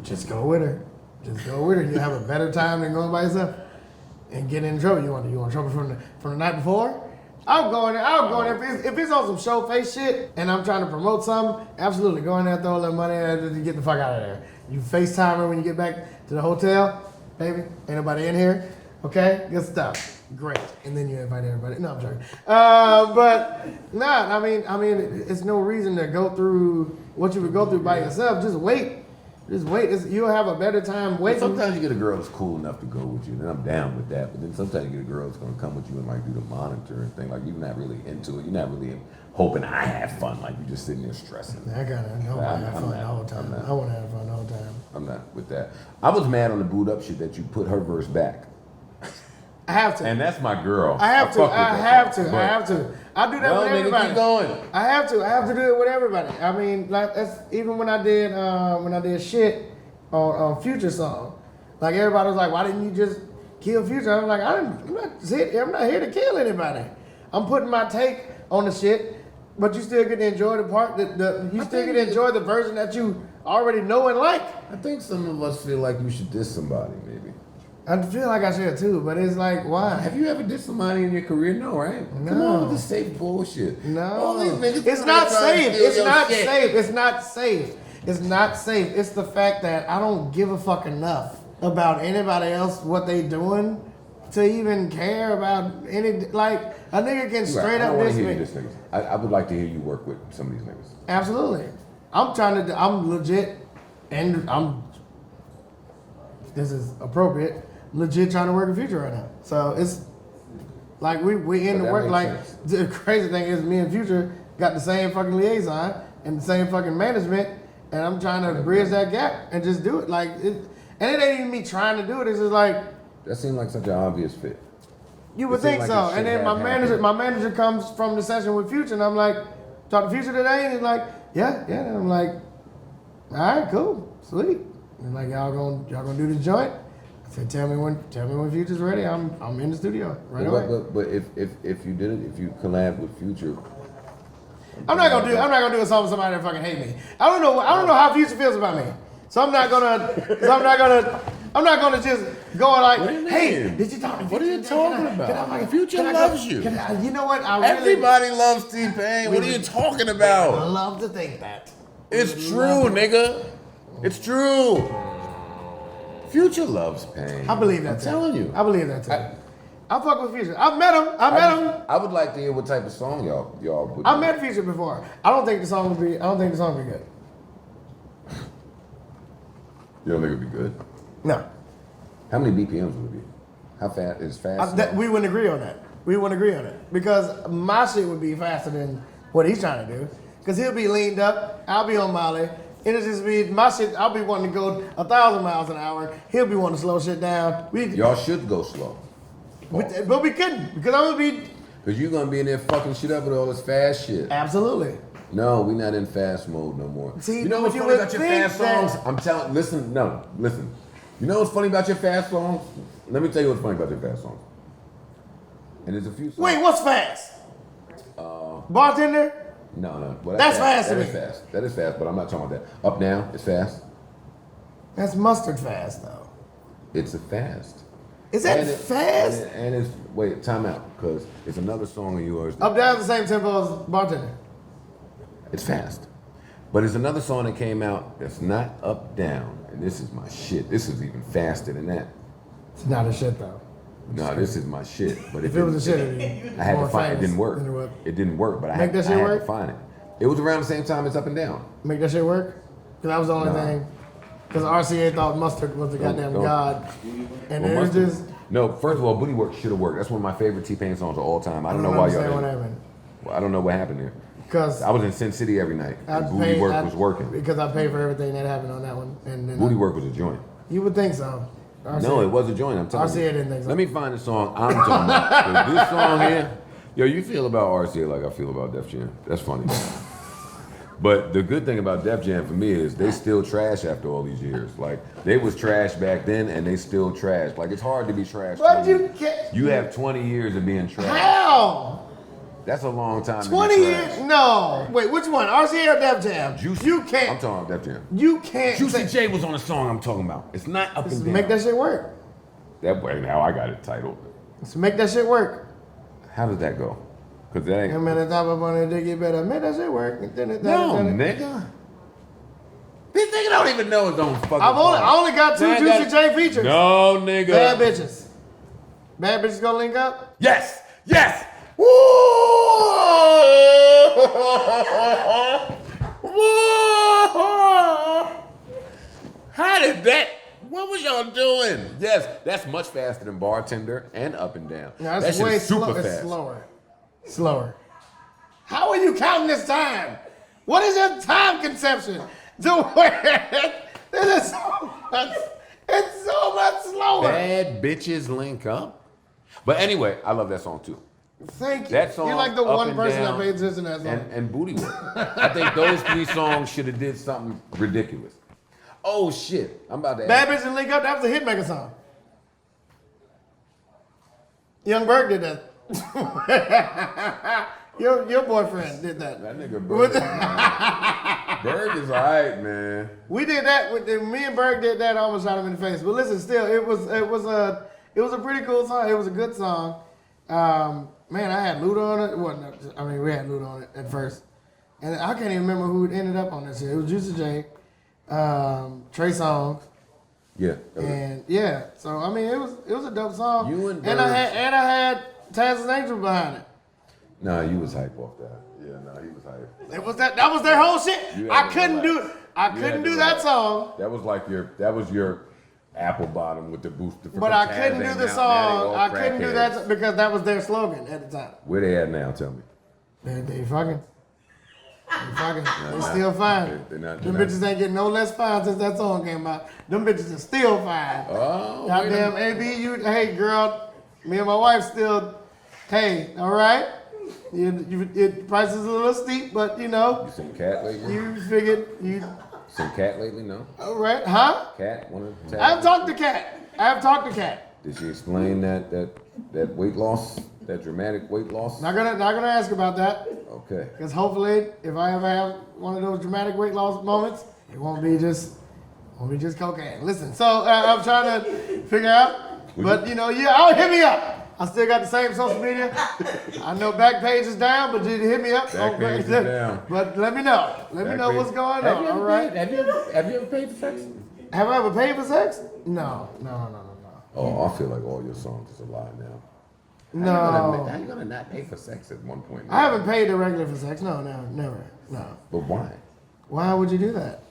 Just go with her. You have a better time than going by yourself and getting in trouble. You want trouble from the night before? I'll go in there. If it's on some show face shit and I'm trying to promote something, absolutely. Go in there, throw a little money at it, and get the fuck out of there. You FaceTime her when you get back to the hotel. baby. Ain't nobody in here. Okay, good stuff. Great. And then you invite everybody. No, I'm joking. But nah, I mean, it's no reason to go through what you would go through by yourself. Just wait. Just wait. You'll have a better time waiting. Sometimes you get a girl that's cool enough to go with you, and I'm down with that. But then sometimes you get a girl that's gonna come with you and like do the monitor and thing. Like you're not really into it. You're not really hoping I have fun. Like you're just sitting there stressing. I gotta know I have fun the whole time. I want to have fun the whole time. I'm not with that. I was mad on the boot up shit that you put her verse back. I have to. And that's my girl. I have to. I have to. I do that well, with everybody. Keep going. I have to do it with everybody. I mean, like that's even when I did shit on Future song. Like everybody was like, why didn't you just kill Future? I was like, I'm not here to kill anybody. I'm putting my take on the shit, but you still get to enjoy the part you still get to enjoy the version that you already know and like. I think some of us feel like you should diss somebody, maybe. I feel like I should too, but it's like, why? Have you ever dissed somebody in your career? No, right? No. Come on with this safe bullshit. No. All these niggas It's not safe. It's not shit. safe. It's not safe. It's not safe. It's the fact that I don't give a fuck enough about anybody else, what they doing, to even care about any, like, a nigga can straight up diss me. I would like to hear you work with some of these niggas. Absolutely. I'm legit, and this is appropriate, legit trying to work in Future right now. So it's like we in the work. Like the crazy thing is, me and Future got the same fucking liaison and the same fucking management, and I'm trying to bridge that gap and just do it. Like it ain't even me trying to do it. It's just like that seemed like such an obvious fit. You would think so. And then my manager comes from the session with Future, and I'm like, talk to Future today, and he's like, yeah. And I'm like, all right, cool, sweet. And like y'all gonna do the joint. I said, tell me when Future's ready. I'm in the studio right away. But if you did it, if you collab with Future, I'm not gonna do a song with somebody that fucking hate me. I don't know how Future feels about me. So I'm not gonna just go like, hey, did you talk to Future? What are you talking about? Future loves you. You know what? Everybody loves T-Pain. What are you talking about? I love to think that. It's true, nigga. It's true. Future loves Pain. I believe that. I'm telling you. I believe that too. I fuck with Future. I've met him. I would like to hear what type of song y'all would. I met Future before. I don't think the song would be good. You don't think it'd be good? No. How many BPMs would it be? How fast is fast? We wouldn't agree on that. Because my shit would be faster than what he's trying to do. Because he'll be leaned up, I'll be on Molly. It'll just be my shit. I'll be wanting to go 1,000 miles an hour. He'll be wanting to slow shit down. Y'all should go slow. But we couldn't, because I'm gonna be. Because you're gonna be in there fucking shit up with all this fast shit. Absolutely. No, we not in fast mode no more. See, you know what's funny about your fast songs? I'm telling. Listen. You know what's funny about your fast songs? Let me tell you what's funny about your fast songs. And there's a few songs. Wait, what's fast? Bartender? No. Well, that's fast to me. That is fast, but I'm not talking about that. Up Now is fast. That's mustard fast, though. It's a fast. Is that fast? And it's, wait, time out, because it's another song of yours. Up Down the same tempo as Bartender. It's fast. But it's another song that came out that's not Up Down, and this is my shit. This is even faster than that. It's not a shit, though. No, this is my shit. But if it was a shit, it'd be I had to find it. It didn't work. It didn't work, but I had to find it. It was around the same time as Up and Down. Make that shit work? Because that was the only thing. Because RCA thought Mustard was the goddamn god. And it was just... No, first of all, Booty Work should have worked. That's one of my favorite T-Pain songs of all time. I don't know why y'all didn't. What happened. Well, I don't know what happened there. Because I was in Sin City every night, and Booty Work was working. Because I paid for everything that happened on that one. And then Booty Work was a joint. You would think so. RCA. No, it was a joint. I'm telling you. RCA didn't think so. Let me find the song I'm talking about. 'Cause this song here, yo, you feel about RCA like I feel about Def Jam. That's funny. But the good thing about Def Jam for me is they still trash after all these years. Like, they was trash back then and they still trash. Like, it's hard to be trash. But you have 20 years of being trash. How? That's a long time 20 years? No. Wait, which one? RCA or Def Jam? Juicy. You can't. I'm talking about Def Jam. You can't. Juicy J was on the song I'm talking about. It's not Up and Down. Make that shit work. That way, now I got it titled. Let's make that shit work. How does that go? Because that ain't. I'm at the top up on it to get better. Make that shit work. No, nigga. This nigga don't even know his own fucking I only got 2 Man, Juicy J features. No, nigga. Bad bitches. Bad bitches gonna link up? Yes. Yes. Woo! Woo! How did that? What was y'all doing? Yes, that's much faster than Bartender and Up and Down. No, that that's shit way is super slow. fast. It's slower. How are you counting this time? What is your time conception? To where this is so much, it's so much slower. Bad bitches link up. But anyway, I love that song too. Thank you. That song, You're like the Up one and person Down, that paid attention to that song. and Booty Work. I think those 3 songs should have did something ridiculous. Oh shit! I'm about to. Bad bitches link up. That was a hitmaker song. Young Berg did that. Your boyfriend did that. That nigga Bird. Bird is alright, man. We did that. Me and Berg did that. I almost shot him in the face. But listen, still, it was a pretty cool song. It was a good song. Man, I had Luda on it. Well, no, I mean, we had Luda on it at first, and I can't even remember who ended up on that shit. It was Juicy J, Trey Songz, Yeah. and yeah. So I mean, it was a dope song. You and I had Taz's Angel behind it. Nah, you was hype off that. Yeah, nah, he was hype. It was that was their whole shit. You I had to couldn't relax. I You couldn't had to do that relax. song. That was your apple bottom with the booster. But I couldn't do the song. I couldn't do that because that was their slogan at the time. Where they at now? Tell me. They fucking. They still fine. They're not. Them bitches ain't getting no less fine since that song came out. Them bitches are still fine. Oh, Goddamn AB, hey girl, me and my wife still, hey, all right? Your price is a little steep, but you know, You seen Cat lately? you figured you, Seen Cat lately? No. all right, huh? Cat? I've talked to Cat. Did she explain that weight loss, that dramatic weight loss? Not gonna ask about that. Okay. Because hopefully, if I ever have one of those dramatic weight loss moments, it won't be just cocaine. Listen, so I'm trying to figure out, but you know, hit me up. I still got the same social media. I know Backpage is down, but you hit me up. Backpage is down. But let me know. Let me know what's going on. All right. Have you ever paid for sex? Have I ever paid for sex? No. Oh, I feel like all your songs is a lie now. No. How you gonna not pay for sex at one point? I haven't paid regular for sex. No, never. No. But why? Why would you do that?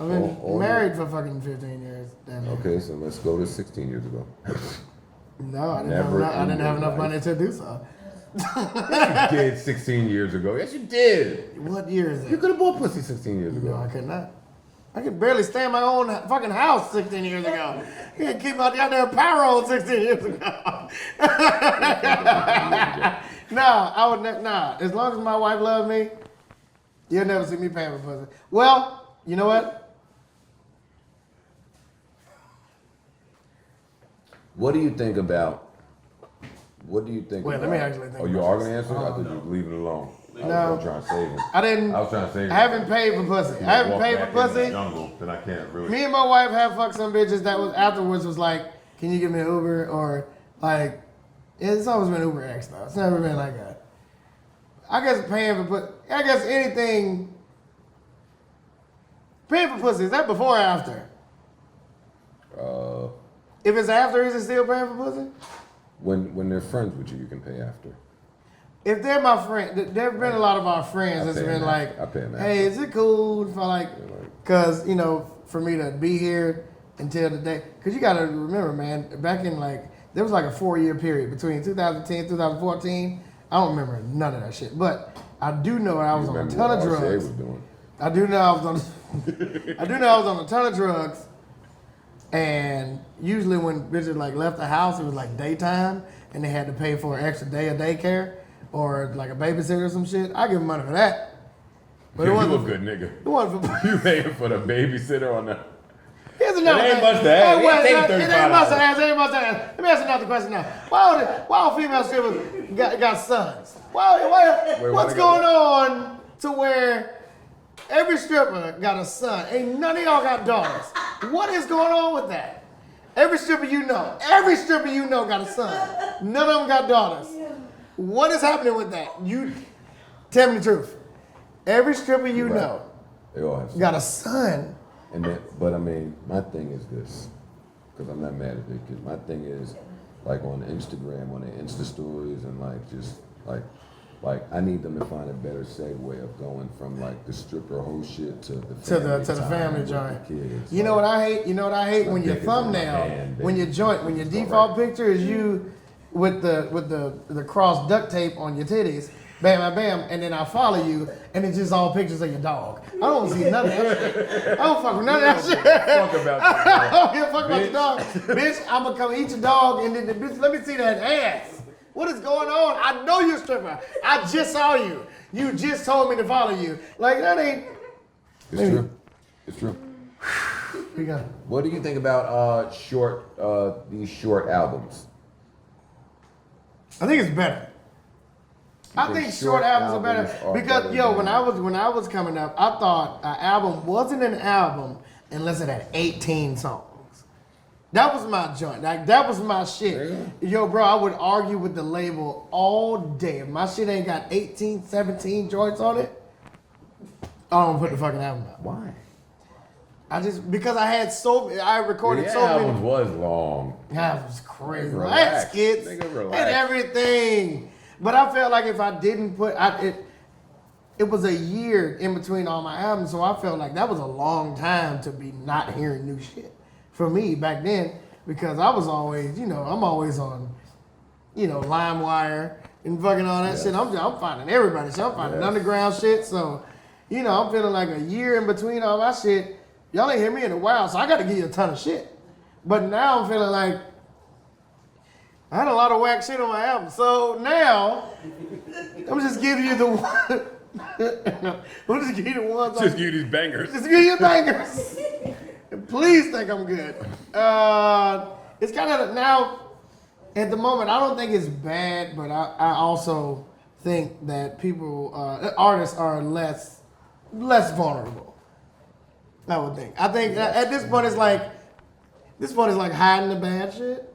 I've been All married for fucking 15 years. Damn it. Okay, so let's go to 16 years ago. No, I didn't Never have in your enough life. money to do so. You did 16 years ago. Yes, you did. What year is You it? could have bought pussy 16 years No, I ago. could not. I could barely stay in my own fucking house 16 years ago. You can't keep out there payroll 16 years ago. Nah, I would nah. As long as my wife loves me, you'll never see me paying for pussy. Well, you know what? What do you think about? Wait, let me actually think Oh, you about are this. gonna answer? I thought you were leaving it alone. I No. was trying to save him. I didn't. I was trying to save him. I haven't paid for pussy. I haven't paid for pussy. Jungle, then I can't really. Me and my wife have fucked some bitches that was afterwards was like, can you give me an Uber? Or like, it's always been Uber X though. It's never been like that. I guess paying for anything. Paying for pussy, is that before or after? If it's after, is it still paying for pussy? When they're friends with you, you can pay after. If they're my friend, there have been a lot of our friends that's pay been them like, after. I pay them hey, is it cool if I like, cause you know, for me to be here until the day, cause you gotta remember, man, back in like, there was like a 4-year period between 2010, 2014. I don't remember none of that shit, but I do know I was on a ton of drugs. I do know I was on a ton of drugs. And usually when bitches like left the house, it was like daytime, and they had to pay for an extra day of daycare or like a babysitter or some shit. I give them money for that. But You a good nigga. It wasn't for. You paying for the babysitter on the? Here's another It ain't thing. much to ask. Hey, wait, Take it ain't $35. much to ask. It ain't much to ask. Let me ask you another question now. Why all female strippers got sons? What's going on to where every stripper got a son? Ain't none of y'all got daughters. What is going on with that? Every stripper you know got a son. None of them got daughters. What is happening with that? You tell me the truth. Every stripper you know They all have got a son. And then, but I mean, my thing is this, because I'm not mad at it, because my thing is, like on Instagram, on the Insta stories, and like just like I need them to find a better segue of going from like the stripper whole shit to the family joint. Kids. You know what I hate? You know what I hate? When your thumbnail, when your default picture is you with the cross duct tape on your titties, bam, bam, bam, and then I follow you, and it's just all pictures of your dog. I don't see none of that shit. I don't fuck with none of that shit. I don't give a fuck about your dog. Bitch, I'm gonna come eat your dog, and then bitch, let me see that ass. What is going on? I know you're a stripper. I just saw you. You just told me to follow you. Like, that ain't... It's true. It's true. We got it. What do you think about these short albums? I think it's better. I think short albums are better because, when I was coming up, I thought an album wasn't an album unless it had 18 songs. That was my joint. Like, that was my shit. Yo, bro, I would argue with the label all day. If my shit ain't got 18, 17 joints on it, I don't put the fucking album out. Why? Because I recorded so many. The album was long. That was crazy. Relax. I had skits and everything. But I felt like if I didn't put, it was a year in between all my albums, so I felt like that was a long time to be not hearing new shit for me back then, because I was always, I'm always on, LimeWire and fucking all that shit. I'm finding everybody. So I'm finding underground shit. So, I'm feeling like a year in between all my shit. Y'all ain't hear me in a while, so I got to give you a ton of shit. But now I'm feeling like I had a lot of whack shit on my album. So now I'm just giving you the one. I'm just giving you the ones. Just give you these bangers. Just give you bangers. Please think I'm good. It's kind of now, at the moment, I don't think it's bad, but I also think that artists are less vulnerable. I would think. I think at this point it's like hiding the bad shit.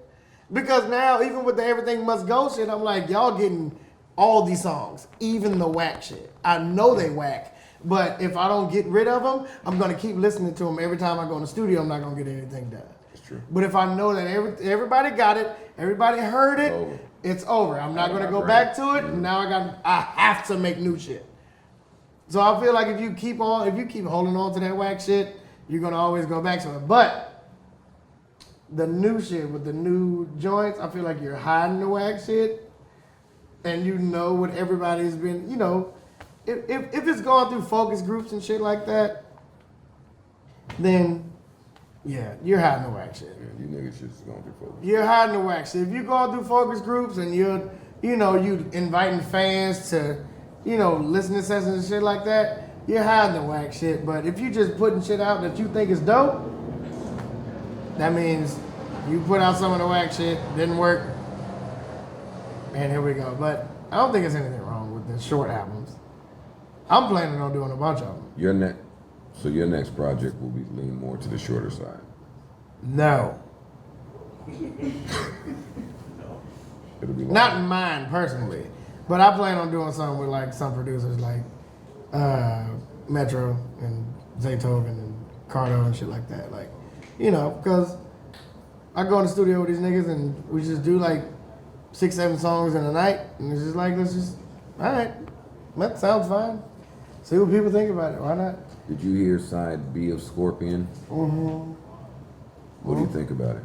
Because now, even with the Everything Must Go shit, I'm like, y'all getting all these songs, even the whack shit. I know they whack, but if I don't get rid of them, I'm going to keep listening to them every time I go in the studio. I'm not going to get anything done. It's true. But if I know that everybody got it, everybody heard it, it's over. I'm not going to go back to it. And now I have to make new shit. So I feel like if you keep holding on to that whack shit, you're going to always go back to it. But the new shit with the new joints, I feel like you're hiding the whack shit, and you know what everybody's been, if it's going through focus groups and shit like that, then yeah, you're hiding the whack shit. Yeah, you niggas just going through focus. You're hiding the whack shit. If you're going through focus groups and you inviting fans to, listening sessions and shit like that, you're hiding the whack shit. But if you just putting shit out that you think is dope, that means you put out some of the whack shit, didn't work, and here we go. But I don't think there's anything wrong with the short albums. I'm planning on doing a bunch of them. Your next project will be lean more to the shorter side. No. It'll be Not mine personally, but I plan on doing something with like some producers like Metro and Zaytoven and Cardo and shit like that. Like, because I go in the studio with these niggas and we just do like 6-7 songs in a night, and it's just like, all right, that sounds fine. See what people think about it. Why not? Did you hear side B of Scorpion? Mm-hmm. What do you think about it?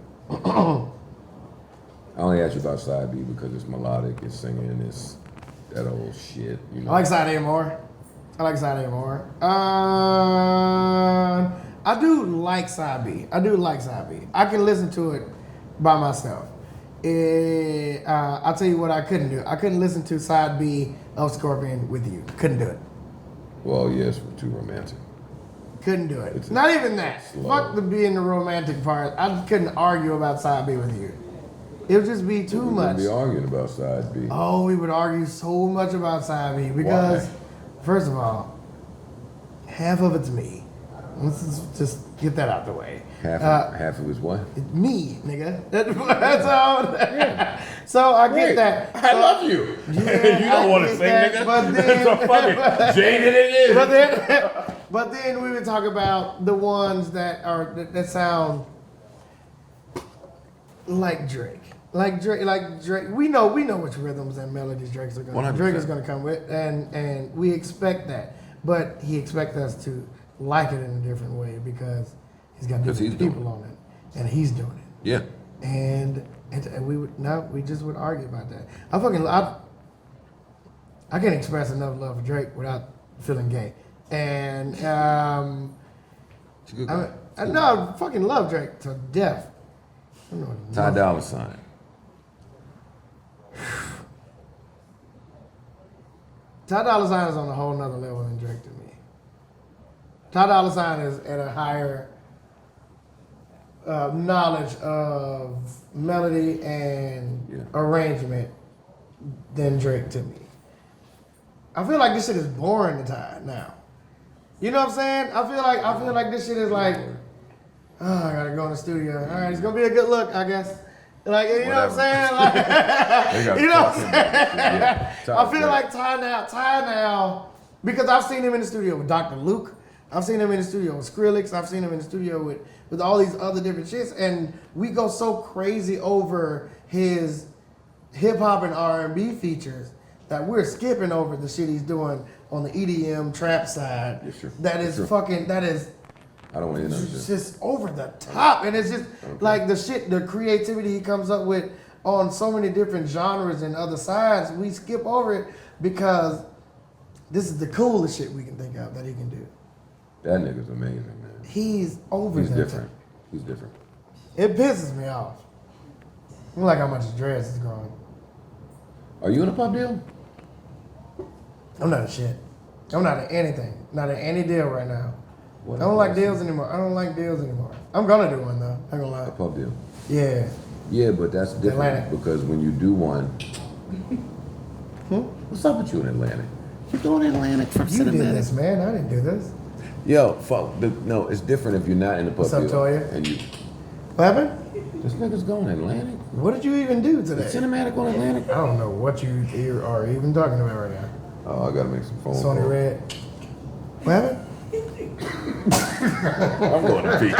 I only asked you about side B because it's melodic, it's singing, it's that old shit. I like side A more. I do like side B. I can listen to it by myself. I'll tell you what I couldn't do. I couldn't listen to side B of Scorpion with you. Couldn't do it. Well, yes, we're too romantic. Couldn't do it. Not even that. Slow. Fuck the being the romantic part. I just couldn't argue about side B with you. It would just be too much. We'd be arguing about side B. Oh, we would argue so much about side B because, first of all, half of it's me. Let's just get that out the way. Half of it's what? Me, nigga. That's all. Yeah. So I get that. I love you. Yeah, You don't want to sing, nigga. But then, so fucking jaded it is. But then we would talk about the ones that sound like Drake. Like Drake. We know which rhythms and melodies Drake is gonna come with, and we expect that. But he expects us to like it in a different way because he's got different people on it, and he's doing it. Yeah. And we just would argue about that. I can't express enough love for Drake without feeling gay. And It's a good guy. I fucking love Drake to death. I don't know what Ty Dolla Sign. Ty Dolla Sign is on a whole nother level than Drake to me. Ty Dolla Sign is at a higher knowledge of melody and arrangement than Drake to me. I feel like this shit is boring to Ty now. You know what I'm saying? I feel like this shit is like, oh, I gotta go in the studio. All right, it's gonna be a good look, I guess. Like, you know what I'm saying? Like, you know what I'm saying? I feel like Ty now, because I've seen him in the studio with Dr. Luke. I've seen him in the studio with Skrillex. I've seen him in the studio with all these other different shits. And we go so crazy over his hip hop and R&B features that we're skipping over the shit he's doing on the EDM trap side. Yeah, sure. That is fucking, that is I don't want to know. it's just over the top. And it's just like the creativity he comes up with on so many different genres and other sides, we skip over it because this is the coolest shit we can think of that he can do. That nigga's amazing, man. He's over He's that different. top. He's different. It pisses me off. I like how much his dress is growing. Are you in a pub deal? I'm not a shit. I'm not at anything. Not at any deal right now. What I don't like deal? deals anymore. I don't like deals anymore. I'm gonna do one though. I ain't gonna lie. A pub deal. Yeah. Yeah, but that's different Atlantic. because when you do one, what's up with you in Atlantic? You doing Atlantic from You did cinematic? this, man. I didn't do this. Yo, fuck. No, it's different if you're not in the pub What's up, deal. Toya? And you, What happened? this nigga's going Atlantic. What did you even do today? Cinematic on Atlantic. I don't know what you are even talking about right now. Oh, I gotta make some phone Sony calls. Red. What happened? I'm going to pee.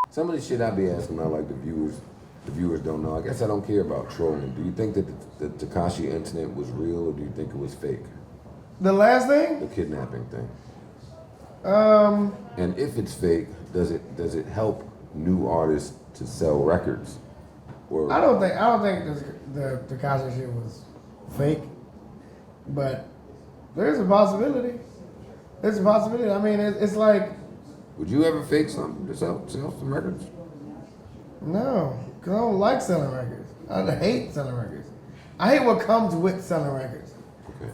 Some of the shit I be asking, I like the viewers don't know. I guess I don't care about trolling. Do you think that the Tekashi incident was real, or do you think it was fake? The last thing? The kidnapping thing. Um, And if it's fake, does it help new artists to sell records? Or I don't think the Tekashi shit was fake, but there's a possibility. There's a possibility. I mean, it's like, would you ever fake something to sell some records? no, because I don't like selling records. I hate selling records. I hate what comes with selling records.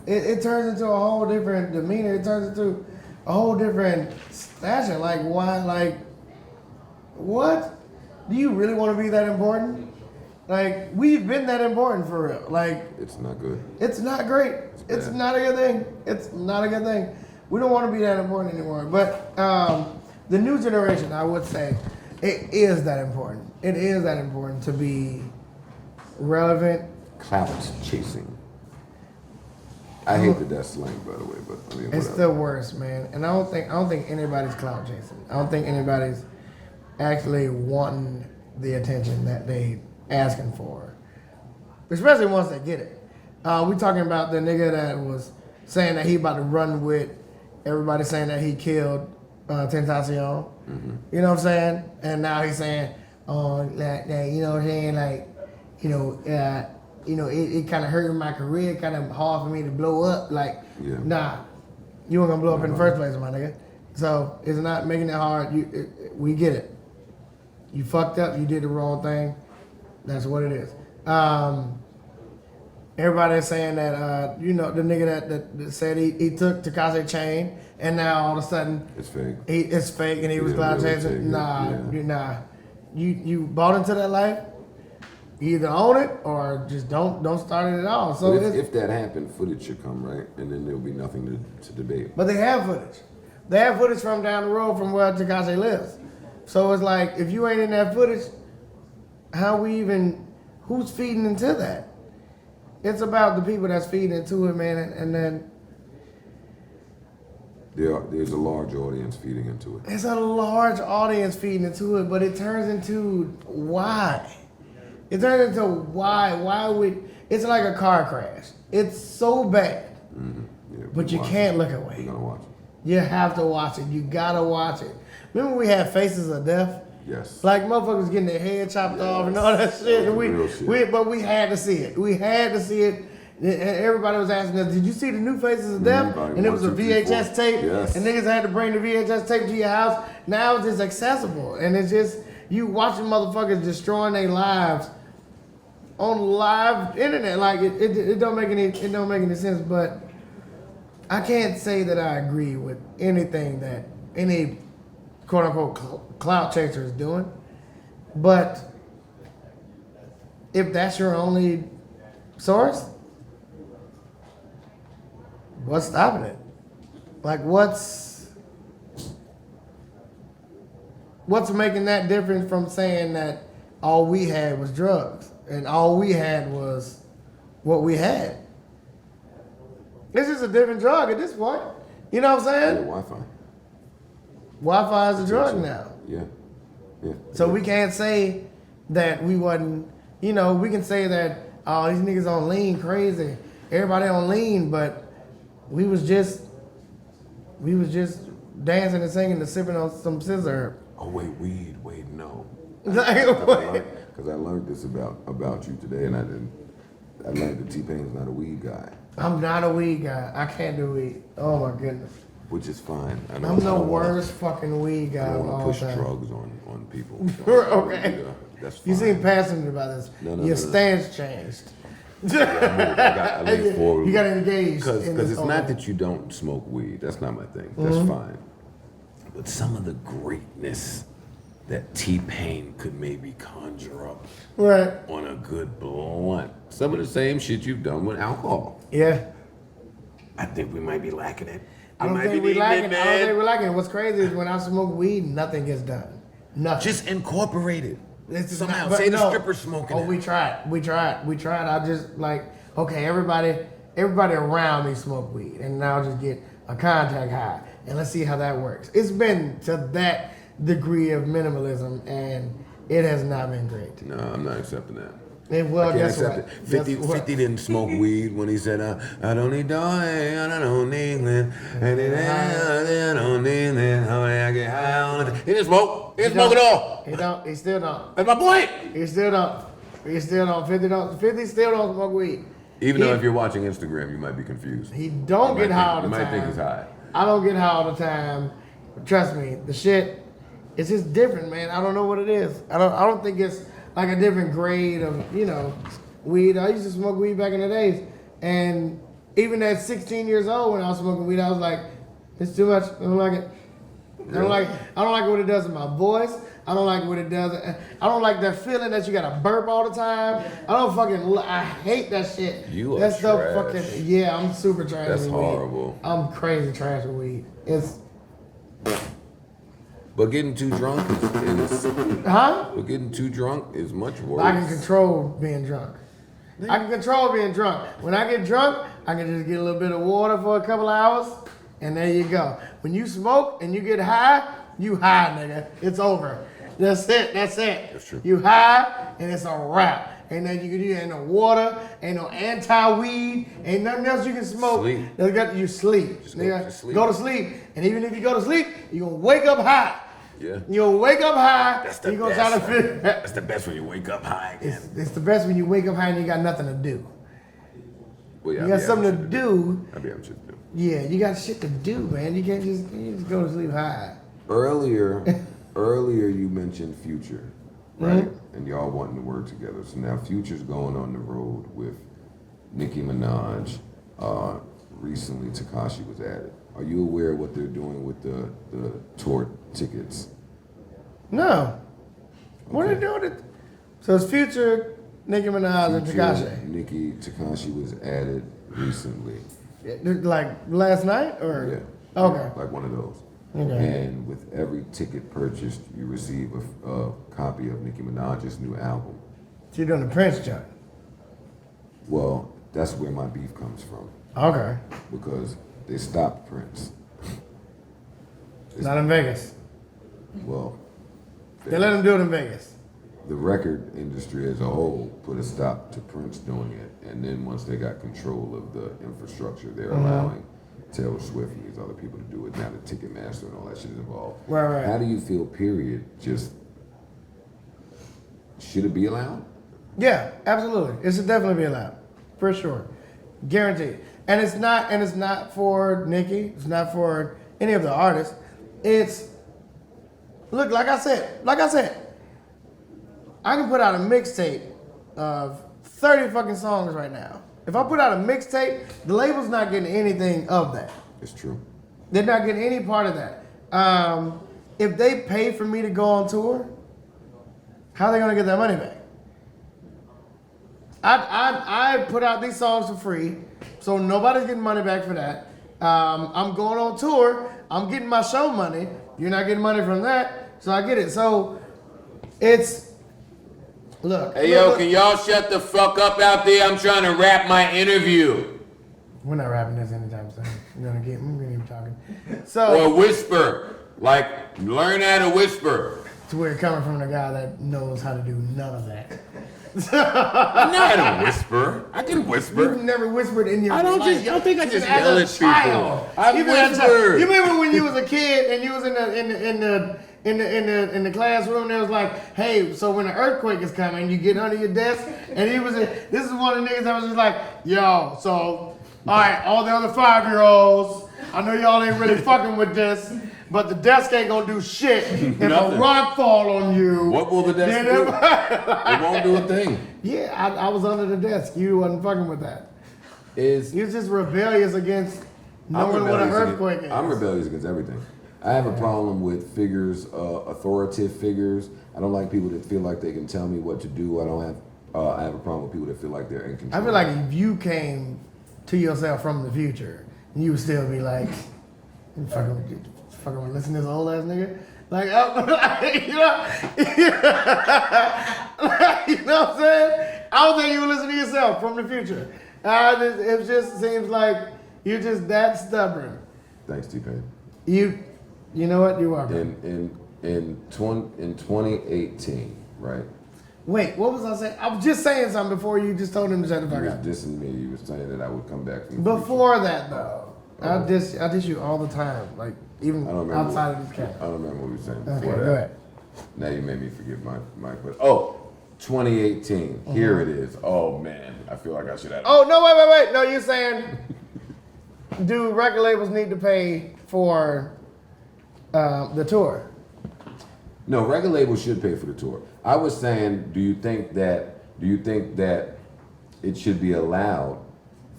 Okay. It turns into a whole different demeanor. It turns into a whole different fashion. Like, why? Like, what? Do you really want to be that important? Like, we've been that important for real. Like, It's not good. it's not great. It's bad. not a good thing. It's not a good thing. We don't want to be that important anymore. But the new generation, I would say, it is that important. It is that important to be relevant. Clout chasing. I hate that that's slang, by the way, but I mean, It's whatever. the worst, man. And I don't think anybody's clout chasing. I don't think anybody's actually wanting the attention that they asking for, especially once they get it. We talking about the nigga that was saying that he about to run with everybody, saying that he killed Tentacion. You know what I'm saying? And now he's saying, oh, like you know what I'm saying, like, it kind of hurt my career, kind of hard for me to blow up. Like, Yeah. nah, you weren't gonna blow up in the first place, my nigga. So it's not making it hard. We get it. You fucked up. You did the wrong thing. That's what it is. Everybody's saying that the nigga that said he took Tekashi chain, and now all of a sudden It's fake. it's fake, and he was Yeah, cloud really chasing. take it, Nah, yeah. nah. You bought into that life. You either own it or just don't start it at all. So But it's, if that happened, footage should come, right? And then there'll be nothing to debate. but they have footage. They have footage from down the road from where Tekashi lives. So it's like, if you ain't in that footage, who's feeding into that? it's about the people that's feeding into it, man, and then There's a large audience feeding into it. it's a large audience feeding into it, but it turns into why? It turns into why? Why would it's like a car crash? It's so bad, Yeah, but you can't look away. We're gonna watch it. You have to watch it. You gotta watch it. Remember we had Faces of Death? Yes. Like motherfuckers getting their head chopped off and all that shit. And Real shit. but we had to see it. We had to see it. And everybody was asking us, "Did you see the new Faces of Death?" Everybody, And it was a 1, 2, 3, 4. VHS tape. Yes. And niggas had to bring the VHS tape to your house. Now it's just accessible, and it's just you watching motherfuckers destroying their lives on live internet. Like it don't make any sense. But I can't say that I agree with anything that any quote unquote clout chaser is doing. But if that's your only source, what's stopping it? Like what's making that different from saying that all we had was drugs and all we had was what we had? It's just a different drug at this point. You know what I'm Yeah, saying? Wi-Fi. Wi-Fi is a drug now. Yeah. Yeah. So we can't say that we wasn't, we can say that, oh, these niggas on lean crazy. Everybody on lean, but we was just dancing and singing and sipping on some scissor. Oh wait, weed. Wait, no. Like, Because I learned this about you today, and I learned that T-Pain's not a weed guy, I'm not a weed guy. I can't do weed. Oh my goodness. which is fine. I I'm don't the wanna- worst fucking weed guy I of don't want all to push time. drugs on people. Okay. That's fine. You seem passionate about this. No, Your no. stance changed. I lean forward. You got engaged. Because in this it's whole- not that you don't smoke weed. That's not my thing. That's Mm-hmm. fine. But some of the greatness that T-Pain could maybe conjure up Right. on a good blunt. Some of the same shit you've done with alcohol. Yeah. I think we might be lacking it. I don't think we like it. I don't think we like it. What's crazy is when I smoke weed, nothing gets done. Nothing. Just incorporate it. It's just Somehow. not- but Say the no. stripper's smoking Oh, it. we tried. I just like, okay, everybody around me smoke weed, and now I'll just get a contact high, and let's see how that works. It's been to that degree of minimalism, and it has not been great. No, I'm not accepting that. And well, I can't guess accept what? it. 50, Guess what? 50 didn't smoke weed when he said, I don't need dough, I don't need it. I don't need it. How I get high on it. He didn't smoke. He didn't smoke at all. He don't. He still don't. That's my point. He still don't. He still don't. 50 don't. 50 still don't smoke weed. Even though He- if you're watching Instagram, you might be confused. He don't You get might high think- all the you time. might think he's high. I don't get high all the time. Trust me, the shit, it's just different, man. I don't know what it is. I don't think it's like a different grade of, weed. I used to smoke weed back in the days. And even at 16 years old when I was smoking weed, I was like, it's too much. I don't like it. I don't like what it does in my voice. I don't like what it does. I don't like that feeling that you gotta burp all the time. I hate that shit. You are That's so trash. fucking, yeah, I'm super trash That's with horrible. weed. I'm crazy trash with weed. It's, But getting too drunk is huh? but getting too drunk is much worse. I can control being drunk. I can control being drunk. When I get drunk, I can just get a little bit of water for a couple of hours, and there you go. When you smoke and you get high, you high, nigga. It's over. That's it. That's it. That's true. You high, and it's a wrap. Ain't nothing you can do. Ain't no water. Ain't no anti-weed. Ain't nothing else you can smoke. Sleep. You sleep. Just Nigga, go to sleep. Go to sleep. And even if you go to sleep, you're going to wake up high. Yeah. You'll wake up high. That's the You're gonna best. try to figure. That's the best when you wake up high again. It's the best when you wake up high and you got nothing to do. Well, yeah, You I got be something to having shit do. I be having shit to do. Yeah, you got shit to do, man. You can't just go to sleep high. Earlier you mentioned Future, right? Mm-hmm. And y'all wanting to work together. So now Future's going on the road with Nicki Minaj. Recently Tekashi was added. Are you aware of what they're doing with the tour tickets? No. What are they doing? So it's Future, Nicki Minaj, and Tekashi. Nicki Tekashi was added recently. Like last night, or Yeah. okay. Like one of those. Okay. And with every ticket purchased, you receive a copy of Nicki Minaj's new album. So you're doing the Prince joint. Well, That's where my beef comes from. Okay. Because they stopped Prince. Not in Vegas. Well, They let him do it in Vegas. the record industry as a whole put a stop to Prince doing it, and then once they got control of the infrastructure, they're allowing Taylor Swift and these other people to do it. Now the Ticketmaster and all that shit is involved. Right. How do you feel? Period. Just should it be allowed? Yeah, absolutely. It should definitely be allowed, for sure, guaranteed. And it's not for Nicki. It's not for any of the artists. It's look, like I said, I can put out a mixtape of 30 fucking songs right now. If I put out a mixtape, the label's not getting anything of that. It's true. They're not getting any part of that. If they pay for me to go on tour, how are they gonna get that money back? I put out these songs for free, so nobody's getting money back for that. I'm going on tour. I'm getting my show money. You're not getting money from that, so I get it. So it's look. Hey yo, can y'all shut the fuck up out there? I'm trying to wrap my interview. We're not rapping this anytime soon. I'm gonna keep talking. So Or whisper. Like, learn how to whisper. to where coming from the guy that knows how to do none of that. I know how to whisper. I can whisper. You've never whispered in your I don't life. just, y'all think I just As yell a at people. child. I've Even as a- whispered. You remember when you was a kid and you was in the classroom? There was like, hey, so when an earthquake is coming, you get under your desk, and this is one of the niggas that was just like, yo, so all right, all the other 5-year-olds, I know y'all ain't really fucking with this, but the desk ain't gonna do shit if a Nothing. rock fall on you. What will the desk then do? it- It won't do a thing. Yeah, I was under the desk. You wasn't fucking with that. You was just rebellious against knowing what an earthquake is. I'm rebellious against everything. I have a problem with figures, authoritative figures. I don't like people that feel like they can tell me what to do. I have a problem with people that feel like they're in control. I feel like if you came to yourself from the future, you would still be like, you fucking listen to this old ass nigga. Like, you know what I'm saying? I don't think you would listen to yourself from the future. It just seems like you're just that stubborn. Thanks, T-Pain. You know what? You are. Bro. In 2018, right? Wait, what was I saying? I was just saying something before you just told him to shut the You fuck was up. dissing me. You were saying that I would come back from the Before that, though, I diss you all the time, like even I don't remember outside of this future. camp. I don't remember what you were saying Okay, before go that. ahead. Now you made me forget my but 2018. Here it is. Oh man, I feel like I should have. Oh no! Wait! No, you're saying, do record labels need to pay for the tour? No, record labels should pay for the tour. I was saying, do you think that it should be allowed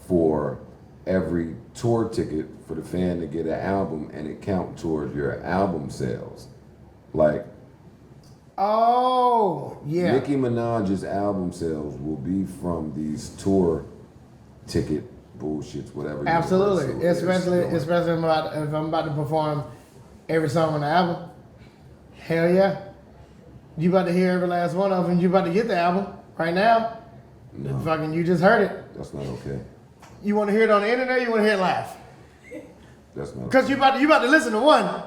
for every tour ticket for the fan to get an album and it count towards your album sales? Like, Oh yeah. Nicki Minaj's album sales will be from these tour ticket bullshits, whatever. Absolutely, Universal is especially doing. if I'm about to perform every song on the album. Hell yeah, you about to hear every last one of them. You about to get the album right now. No. Fucking, you just heard it. That's not okay. You want to hear it on the internet? You want to hear it live? That's not. Because you about to listen to one.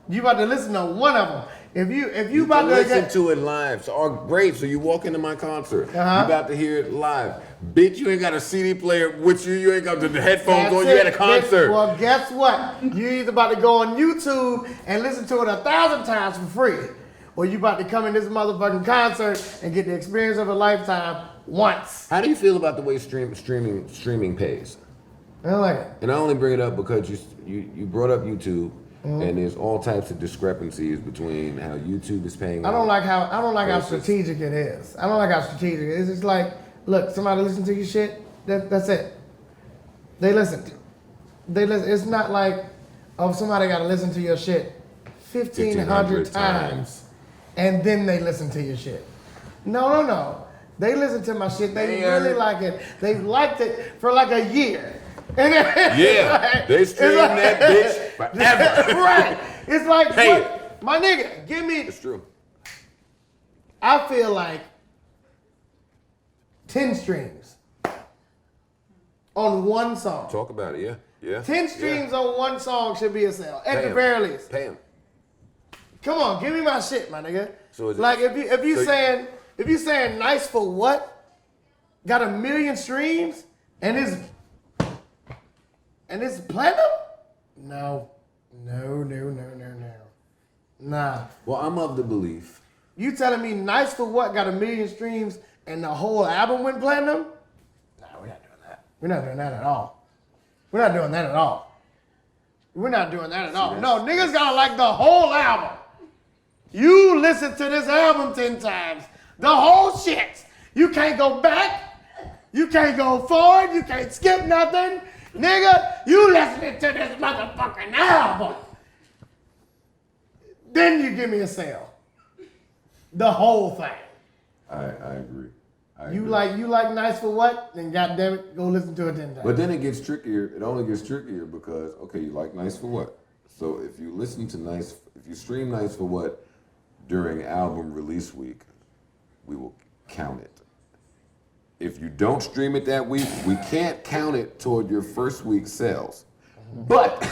You about to listen to one of them. If you about to listen to it live. So, oh, great. So you walk into my concert. You about to hear it live. Bitch, you ain't got a CD player with you. You ain't got the headphones on. You at a concert. Well, guess what? You either about to go on YouTube and listen to it 1,000 times for free, or you about to come in this motherfucking concert and get the experience of a lifetime once. How do you feel about the way streaming pays? I don't like it. And I only bring it up because you brought up YouTube, and there's all types of discrepancies between how YouTube is paying. I don't like how versus- strategic it is. I don't like how strategic it is. It's like, look, somebody listen to your shit. That's it. They listen. It's not like, oh, somebody got to listen to your shit 1,500 times, and then they listen to your shit. No. They listen to my shit. They really like it. They liked it for like a year. Yeah, they stream that bitch forever. Right. It's like, Pay what? My nigga, give me. It's true. I feel like 10 streams. on one song. Talk about it, yeah. Yeah. 10 streams on one song should be a sale, at the very least. Pay him. Come on, give me my shit, my nigga. So is it- like if you saying Nice for What got 1 million streams and it's platinum? No. Nah. Well, I'm of the belief. You telling me Nice for What got 1 million streams and the whole album went platinum? Nah, we're not doing that. We're not doing that at all. We're not doing that at all. We're not doing that at all. No, niggas gotta like the whole album. You listen to this album 10 times. The whole shit. You can't go back. You can't go forward. You can't skip nothing. Nigga, you listening to this motherfucking album. Then you give me a sale. The whole thing. I agree. You like Nice for What? Then goddamn it, go listen to it 10 times. But then it gets trickier. It only gets trickier because, okay, you like Nice for What? So if you listen to if you stream Nice for What during album release week, we will count it. If you don't stream it that week, we can't count it toward your first week's sales. But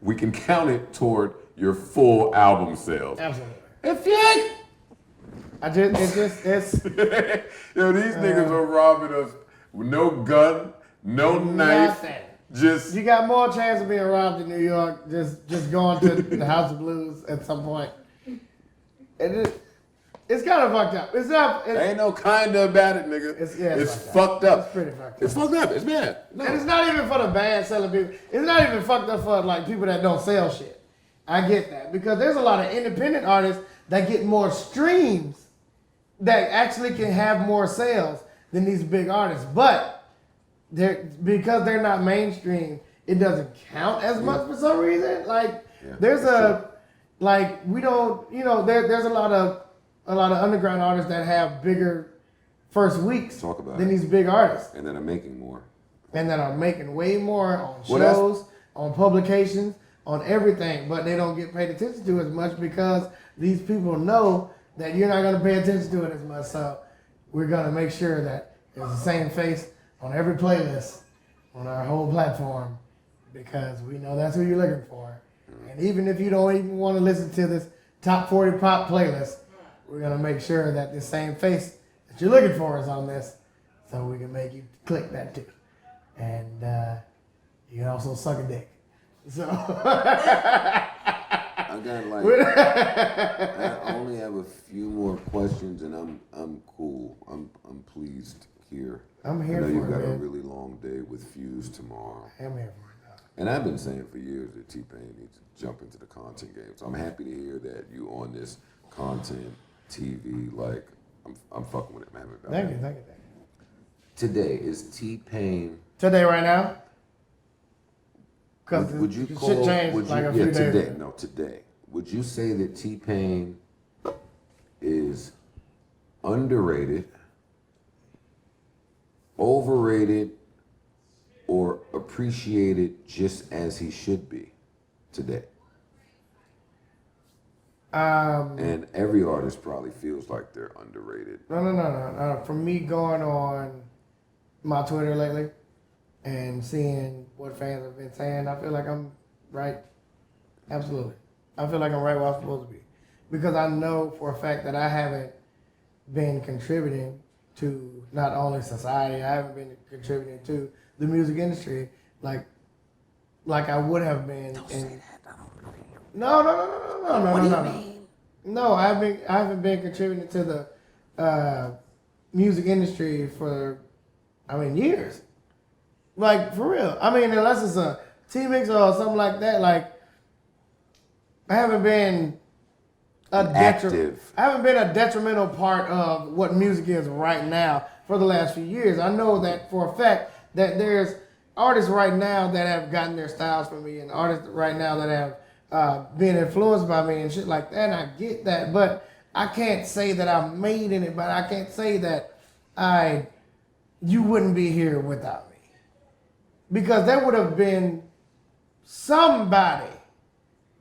we can count it toward your full album sales. Absolutely. If you ain't It's Yo, these niggas are robbing us with no gun, no knife. nothing. Just You got more chance of being robbed in New York just going to the House of Blues at some point. It's kind of fucked up. It's not. ain't no kinda about it, nigga. It's fucked up. It's pretty fucked up. It's fucked up. It's bad. No. And it's not even for the band selling people. It's not even fucked up for like people that don't sell shit. I get that because there's a lot of independent artists that get more streams that actually can have more sales than these big artists. But because they're not mainstream, it doesn't count as much for some reason. Like there's we don't, there's a lot of underground artists that have bigger first weeks than these big artists. And that are making more. And that are making way more on shows, on publications, on everything, but they don't get paid attention to as much because these people know that you're not going to pay attention to it as much. So we're going to make sure that there's the same face on every playlist on our whole platform because we know that's who you're looking for. And even if you don't even want to listen to this top 40 pop playlist, we're going to make sure that the same face that you're looking for is on this so we can make you click that too. And you can also suck a dick. So I only have a few more questions, and I'm cool. I'm pleased here. I'm here I know for you've it, got man. a really long day with Fuse tomorrow. I'm here for it now. And I've been saying for years that T-Pain needs to jump into the content game. So I'm happy to hear that you on this content TV. Like I'm fucking with it, man. Thank you. Today is T-Pain. Today, right now. Would you call? Shit changed like a few days today. ago. No, today. Would you say that T-Pain is underrated, overrated, or appreciated just as he should be today? And every artist probably feels like they're underrated. No. From me going on my Twitter lately and seeing what fans have been saying, I feel like I'm right. Absolutely. I feel like I'm right where I'm supposed to be. Because I know for a fact that I haven't been contributing to not only society, I haven't been contributing to the music industry like I would have been. Don't say that. I don't believe you. No. What do you mean? No, I haven't been contributing to the music industry for years. Like for real. Unless it's a T-Mix or something like that, like I haven't been a detrimental part of what music is right now for the last few years. I know that for a fact that there's artists right now that have gotten their styles from me and artists right now that have been influenced by me and shit like that, and I get that, but I can't say that I'm made in it, but I can't say that you wouldn't be here without me. Because there would have been somebody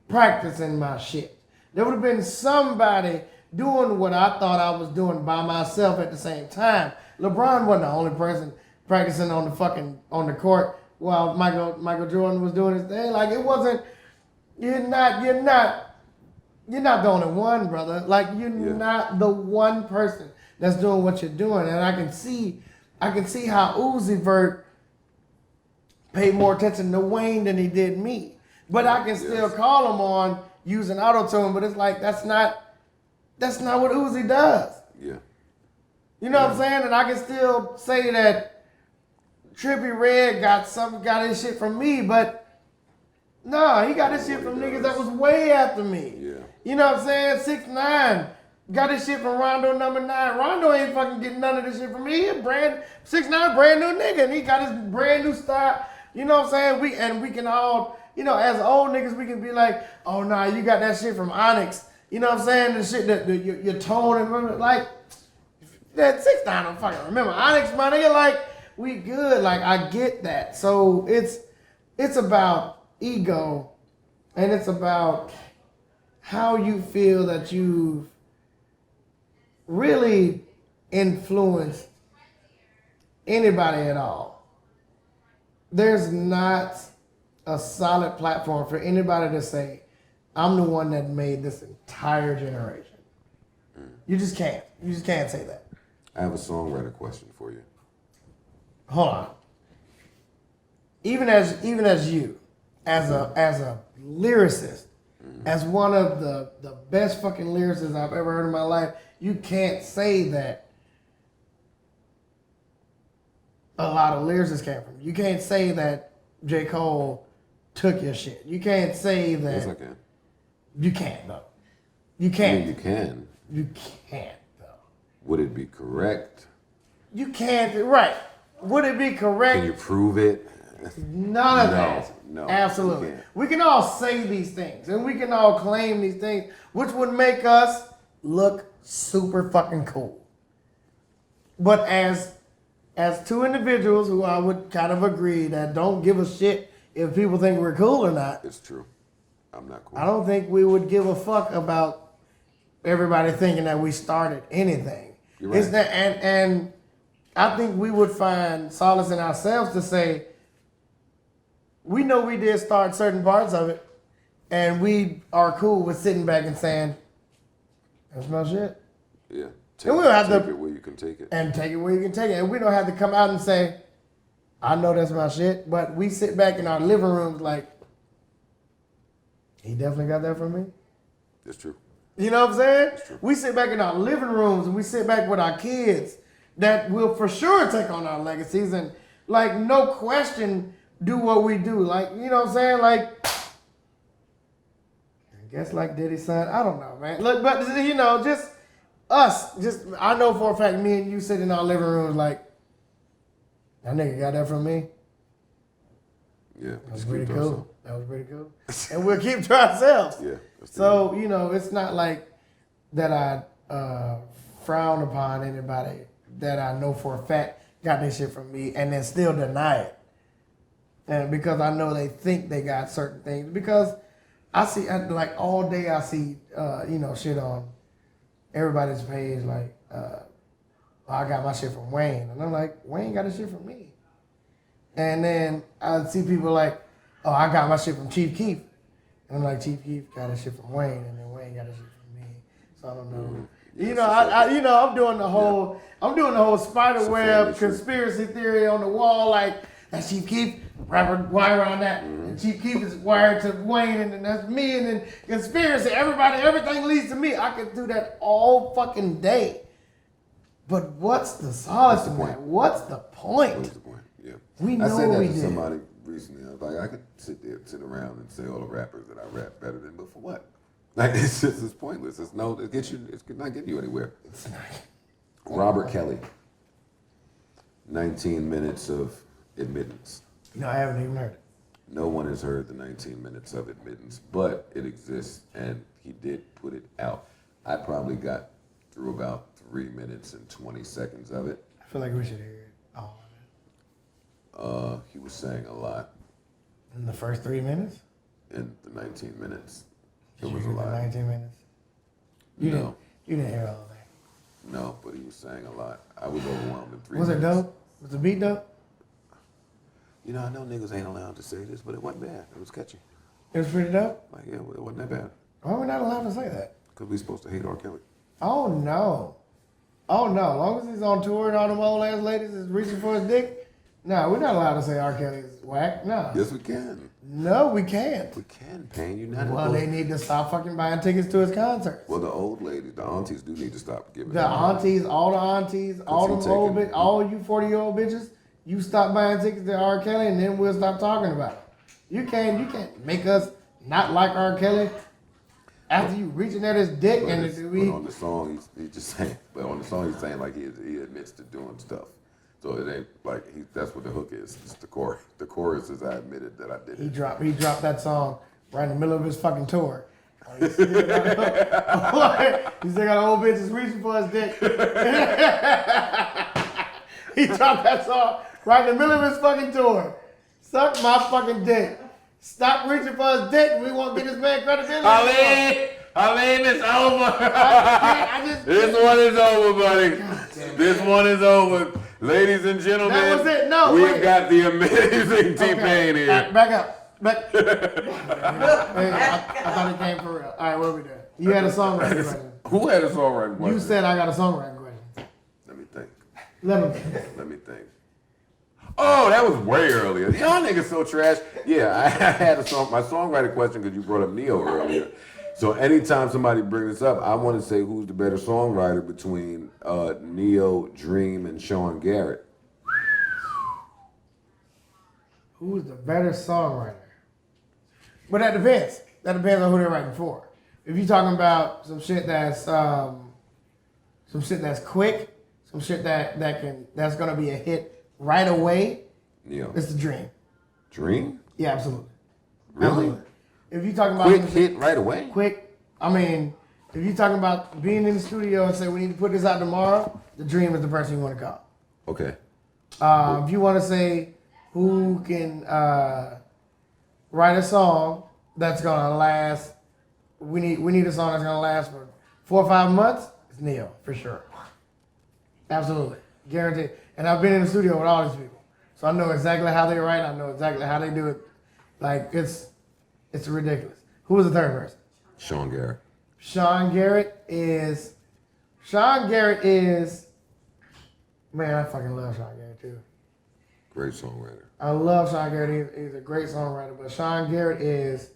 practicing my shit. There would have been somebody doing what I thought I was doing by myself at the same time. LeBron wasn't the only person practicing on the court while Michael Jordan was doing his thing. Like it wasn't. You're not the only one, brother. Like you're not the one person that's doing what you're doing, and I can see how Uzi Vert paid more attention to Wayne than he did me. But I can still call him on using auto-tune, but it's like that's not what Uzi does. Yeah. You know what I'm saying? And I can still say that Trippie Redd got his shit from me, but no, he got his shit from niggas that was way after me. Yeah. You know what I'm saying? 6ix9ine got his shit from Rondo number 9. Rondo ain't fucking getting none of this shit from me. He a 6ix9ine brand new nigga, and he got his brand new style. You know what I'm saying? We can all, you know, as old niggas, we can be like, oh nah, you got that shit from Onyx. You know what I'm saying? The shit that your tone and like that 6ix9ine don't fucking remember Onyx, my nigga. Like we good. Like I get that. So it's about ego, and it's about how you feel that you've really influenced anybody at all. There's not a solid platform for anybody to say, I'm the one that made this entire generation. You just can't. You just can't say that. I have a songwriter question for you. Hold on. Even as you, as a lyricist, as one of the best fucking lyricists I've ever heard in my life, you can't say that a lot of lyricists came from. You can't say that J. Cole took your shit. You can't say that. Yes, I can. You can't, though. You can't. I mean, you can. You can't, though. Would it be correct? You can't. Right. Would it be correct? Can you prove it? None of that. No. Absolutely. We can all say these things and we can all claim these things, which would make us look super fucking cool. But as two individuals who I would kind of agree that don't give a shit if people think we're cool or not. It's true. I'm not cool. I don't think we would give a fuck about everybody thinking that we started anything. You're right. It's that, and I think we would find solace in ourselves to say, we know we did start certain parts of it, and we are cool with sitting back and saying, that's my shit. Yeah. And we don't have take to, it where you can take it. and take it where you can take it. And we don't have to come out and say, I know that's my shit, but we sit back in our living rooms like, he definitely got that from me. It's true. You know what I'm saying? It's true. We sit back in our living rooms and we sit back with our kids that will for sure take on our legacies and like no question do what we do. Like, you know what I'm saying? Like, I guess like Diddy's son. I don't know, man. Look, but you know, just us. Just I know for a fact me and you sit in our living rooms like, that nigga got that from me. Yeah. That was pretty cool. That was pretty cool. And we'll keep to ourselves. Yeah. So, you know, it's not like that I frown upon anybody that I know for a fact got this shit from me and then still deny it. And because I know they think they got certain things. Because I see, like all day I see, you know, shit on everybody's page like, I got my shit from Wayne. And I'm like, Wayne got his shit from me. And then I see people like, oh, I got my shit from Chief Keef. And I'm like, Chief Keef got his shit from Wayne, and then Wayne got his shit from me. So I don't know. You know, I'm doing the whole spider web conspiracy theory on the wall, like that's Chief Keef, wrap a wire around that. And Chief Keef is wired to Wayne, and then that's me, and then conspiracy, everything leads to me. I could do that all fucking day. But what's the solace in that? What's the point? What's the point? Yeah. We know I said that we to did. somebody recently. I was like, I could sit around and say all the rappers that I rap better than, but for what? Like it's pointless. It's not getting you anywhere. It's not. Robert Kelly. 19 minutes of admittance. No, I haven't even heard it. No one has heard the 19 minutes of admittance, but it exists, and he did put it out. I probably got through about 3 minutes and 20 seconds of it. I feel like we should hear it all of it. He was saying a lot In the first 3 minutes? in the 19 minutes. It Did you was a hear the lot. 19 minutes? No, You didn't hear all that. no, but he was saying a lot. I was overwhelmed in 3 Was minutes. it dope? Was the beat dope? You know, I know niggas ain't allowed to say this, but it wasn't bad. It was catchy. It was pretty dope. Like, yeah, it wasn't that bad. Why are we not allowed to say that? Because we supposed to hate R. Kelly. Oh no. Oh no. As long as he's on tour and all them old ass ladies is reaching for his dick, no, we're not allowed to say R. Kelly's whack. No. Yes, we can. No, we can't. We can, Payne. You're not Well, they need to stop fucking buying tickets to his concerts. Well, the old ladies, the aunties do need to stop giving The them money. aunties, all them old bitches, all you 40-year-old bitches, you stop buying tickets to R. Kelly and then we'll stop talking about it. You can't make us not like R. Kelly after you reaching at his dick But and but on the song, he's just saying. But on the song, he's saying like he admits to doing stuff. So it ain't like that's what the hook is. It's the chorus. The chorus is I admitted that I did he it. dropped that song right in the middle of his fucking tour. He still got old bitches reaching for his dick. He dropped that song right in the middle of his fucking tour. Suck my fucking dick. Stop reaching for his dick. We won't get this man credibility. Halim, it's over. I just This one is over, buddy. This one is over. Ladies and gentlemen, That was it. No, we've wait. got the amazing T-Pain here. Back up. Back. Hey, I thought it came for real. All right, what are we doing? You had a songwriting question. Who had a songwriting question? You said I got a songwriting question. Let me think. Let me think. Oh, that was way earlier. Y'all niggas so trash. Yeah, I had my songwriting question because you brought up Neo earlier. So anytime somebody brings this up, I want to say who's the better songwriter between Neo, Dream, and Sean Garrett. Who's the better songwriter? But that depends. That depends on who they're writing for. If you're talking about some shit that's quick, some shit that's gonna be a hit right away, Neo. it's the Dream. Dream? Yeah, absolutely. Really? Absolutely. If you're talking about Quick some hit right away? quick, I mean, if you're talking about being in the studio and say we need to put this out tomorrow, the Dream is the person you want to call. Okay. If you want to say who can write a song that's gonna last, we need a song that's gonna last for 4 or 5 months. It's Neo for sure. Absolutely, guaranteed. And I've been in the studio with all these people, so I know exactly how they write. I know exactly how they do it. Like it's ridiculous. Who was the third person? Sean Garrett. Sean Garrett is. Man, I fucking love Sean Garrett too. Great songwriter. I love Sean Garrett. He's a great songwriter, but Sean Garrett is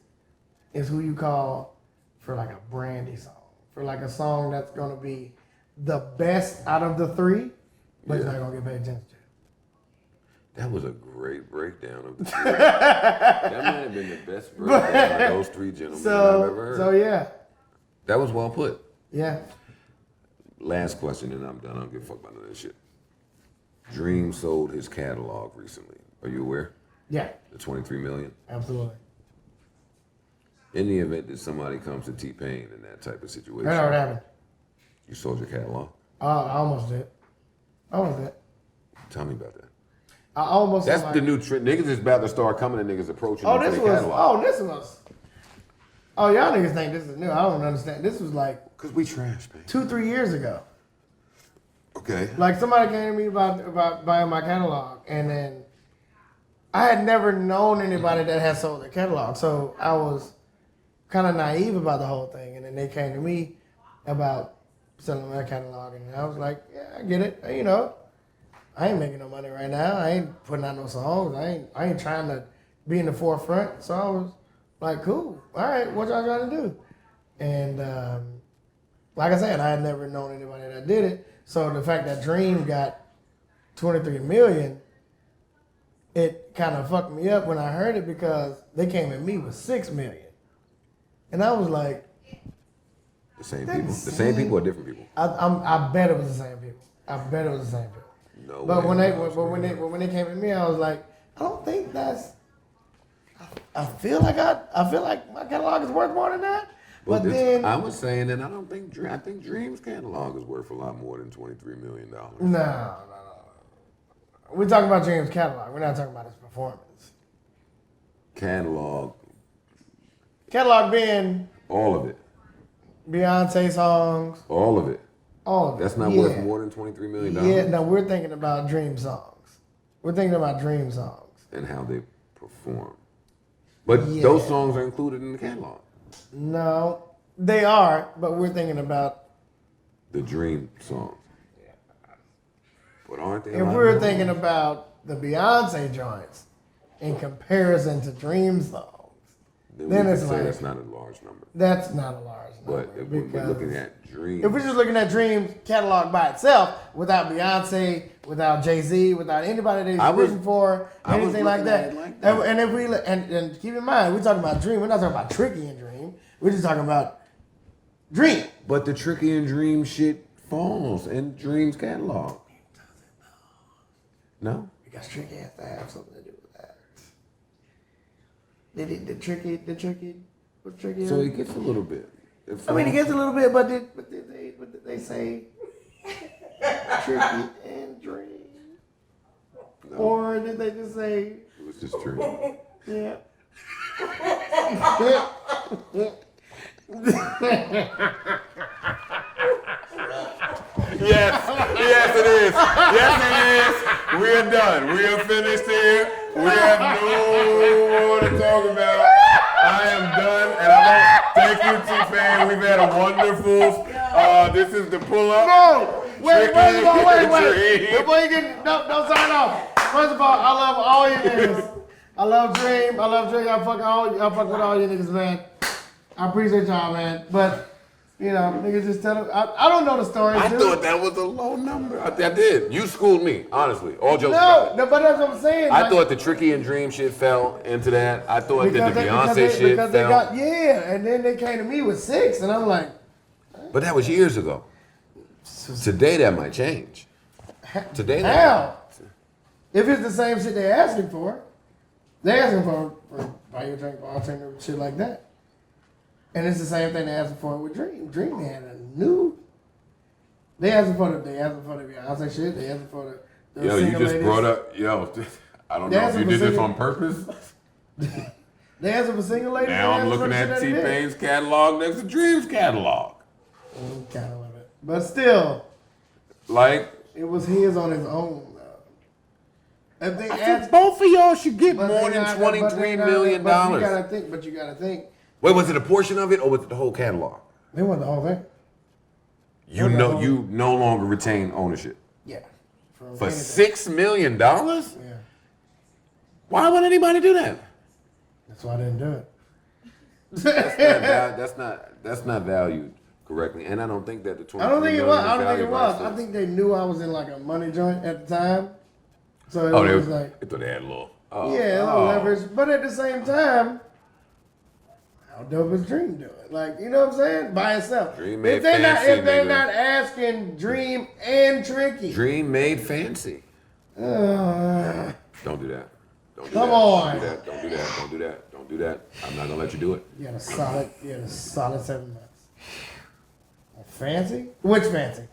who you call for like a brandy song, for like a song that's gonna be the best out of the three, but it's not gonna get paid attention to. That was a great breakdown of the three. That might have been the best breakdown of those three gentlemen I've ever heard. So yeah, That was well put. yeah. Last question, and I'm done. I don't give a fuck about none of this shit. Dream sold his catalog recently. Are you aware? Yeah, The 23 million. absolutely. In the event that somebody comes to T-Pain in that type of situation, That already happened. you sold your catalog. I almost did. Tell me about that. I almost. That's like, the new trend. Niggas is about to start coming and niggas approaching Oh, them for this their was. catalog. This was. Oh, y'all niggas think this is new. I don't understand. This was like Because we trash, man. 2-3 years ago. Okay. Like somebody came to me about buying my catalog, and then I had never known anybody that had sold their catalog, so I was kind of naive about the whole thing. And then they came to me about selling my catalog, and I was like, "Yeah, I get it. You know, I ain't making no money right now. I ain't putting out no songs. I ain't trying to be in the forefront." So I was like, "Cool. All right, what y'all trying to do?" And like I said, I had never known anybody that did it. So the fact that Dream got 23 million, it kind of fucked me up when I heard it because they came at me with 6 million. And I was like, The same people. The same people or different people? I bet it was the same people. I bet it was the same people. No But way. when they came at me, I was like, I don't think that's. I feel like my catalog is worth more than that. But then I was saying that I think Dream's catalog is worth a lot more than $23 million. no. We're talking about Dream's catalog. We're not talking about his performance. Catalog, Being all of it. Beyonce songs, All of it. all of it. That's not Yeah. worth more than $23 million. Yeah, no, we're thinking about Dream songs. and how they perform. But Yeah. those songs are included in the catalog. No, they are, but we're thinking about The Dream songs. But aren't they? if we're thinking about the Beyonce joints in comparison to Dream songs, then then we it's can say like- that's not a large number. that's not a large number. But if we're because looking at Dream, if we're just looking at Dream's catalog by itself, without Beyonce, without Jay-Z, without anybody that he's I was- written for, I was anything like looking at that. it like that. And if we and keep in mind, we're talking about Dream. We're not talking about Tricky and Dream. We're just talking about Dream. but the Tricky and Dream shit falls in Dream's catalog. No? Because Tricky has to have something to do with that. The Tricky, what's Tricky? So he gets a little bit. I mean, he gets a little bit, but did they say Tricky and Dream? No, Or did they just say, it was just Dream. yeah? Yes, it is. Yes, it is. We are done. We are finished here. We have no more to talk about. I am done, and thank you, T-Pain. We've had a wonderful. This is the pull-up. No! Wait. Dream. Before you get, don't sign off. First of all, I love all you niggas. I love Dream. Y'all fuck with all you niggas, man. I appreciate y'all, man. But, you know, niggas just tell them. I don't know the story. I dude. thought that was a low number. I did. You schooled me, honestly. All jokes aside. No, but that's what I'm saying. I like, thought the Tricky and Dream shit fell into that. I thought that the Beyonce because shit they fell. got, and then they came to me with 6, and I'm like, But that was years ago. Today that might change. Today that how? If it's the same shit they're asking for, they're asking for buy your drink, bartender, shit like that. And it's the same thing they're asking for with Dream. Dream had a new. They asking for the Beyonce shit. They asking for the Yo, you single just ladies. brought up, I don't know That's if you a did this single- on purpose. They asking for single ladies. Now I'm looking at T-Pain's catalog next to Dream's catalog. Kind of love it, but still, Like, it was his on his own. Though. If they I asked, think both of y'all should get but more they than not- but they $23 not- million. But you gotta think. Wait, was it a portion of it or was it the whole catalog? They want the whole thing. You Okay, know, hold you no longer retain ownership. Yeah. For anything. $6 million? Yeah. Why would anybody do that? That's why I didn't do it. That's not valued correctly, and I don't think that the 23 I don't think it million was. is I don't think it valued was. right. I think they knew I was in like a money joint at the time. So it Oh, was like, they thought they had a little. yeah, a little leverage. But at the same time, how dope is Dream doing? Like, you know what I'm saying? By itself. Dream made If they're fancy, nigga. not asking Dream and Tricky. Dream made fancy. Uh, Don't do that. Don't do Come that. on. Don't do that. Don't do that. Don't do that. Don't do that. I'm not gonna let you do it. you had a solid 7 months. Fancy? Which fancy?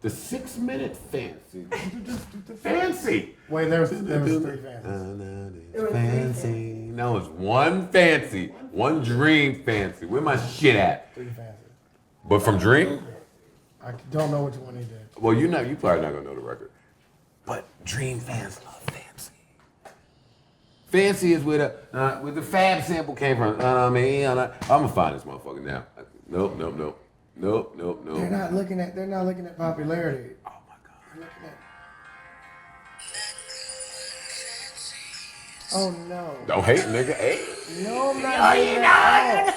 The 6-minute fancy. The fancy. Wait, there was 3 fancies. Fancy. No, it's one fancy. One Dream fancy. Where my shit at? 3 fancies. But from Dream? I don't know which one he did. Well, you probably not gonna know the record. But Dream fans love fancy. Fancy is where the Fab sample came from. I'm gonna find this motherfucker now. Nope. They're not looking at popularity. Oh my god. They're looking at. Oh no. Don't hate, nigga. Hey. No, I'm not doing that at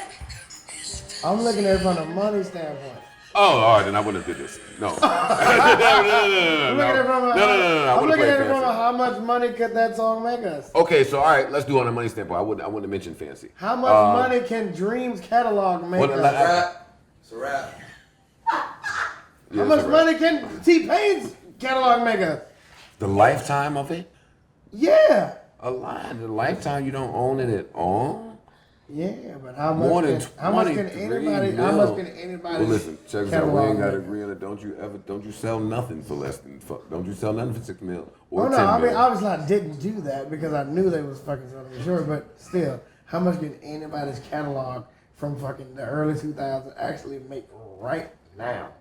all. I'm looking at it from a money standpoint. Oh, all right, then I wouldn't have did this. No. No. I'm looking at it from a, I I'm would've looking played at it from a fancy. how much money could that song make us? Okay, so all right, let's do it on a money standpoint. I wouldn't have mentioned fancy. How much money can Dream's catalog make Well, us? It's a wrap. How much money can T-Pain's catalog make us? The lifetime of it? Yeah. A lot. The lifetime you don't own it at all. Yeah, but how much? More than How much can 23 anybody? mil. How much can anybody? Well, listen, check this out. We catalog ain't got to make? agree on it. Don't you sell nothing for less than, don't you sell nothing for 6 mil or Oh no, 10 I mean mil. obviously I didn't do that because I knew they was fucking something sure, but still, how much can anybody's catalog from fucking the early 2000s actually make right now?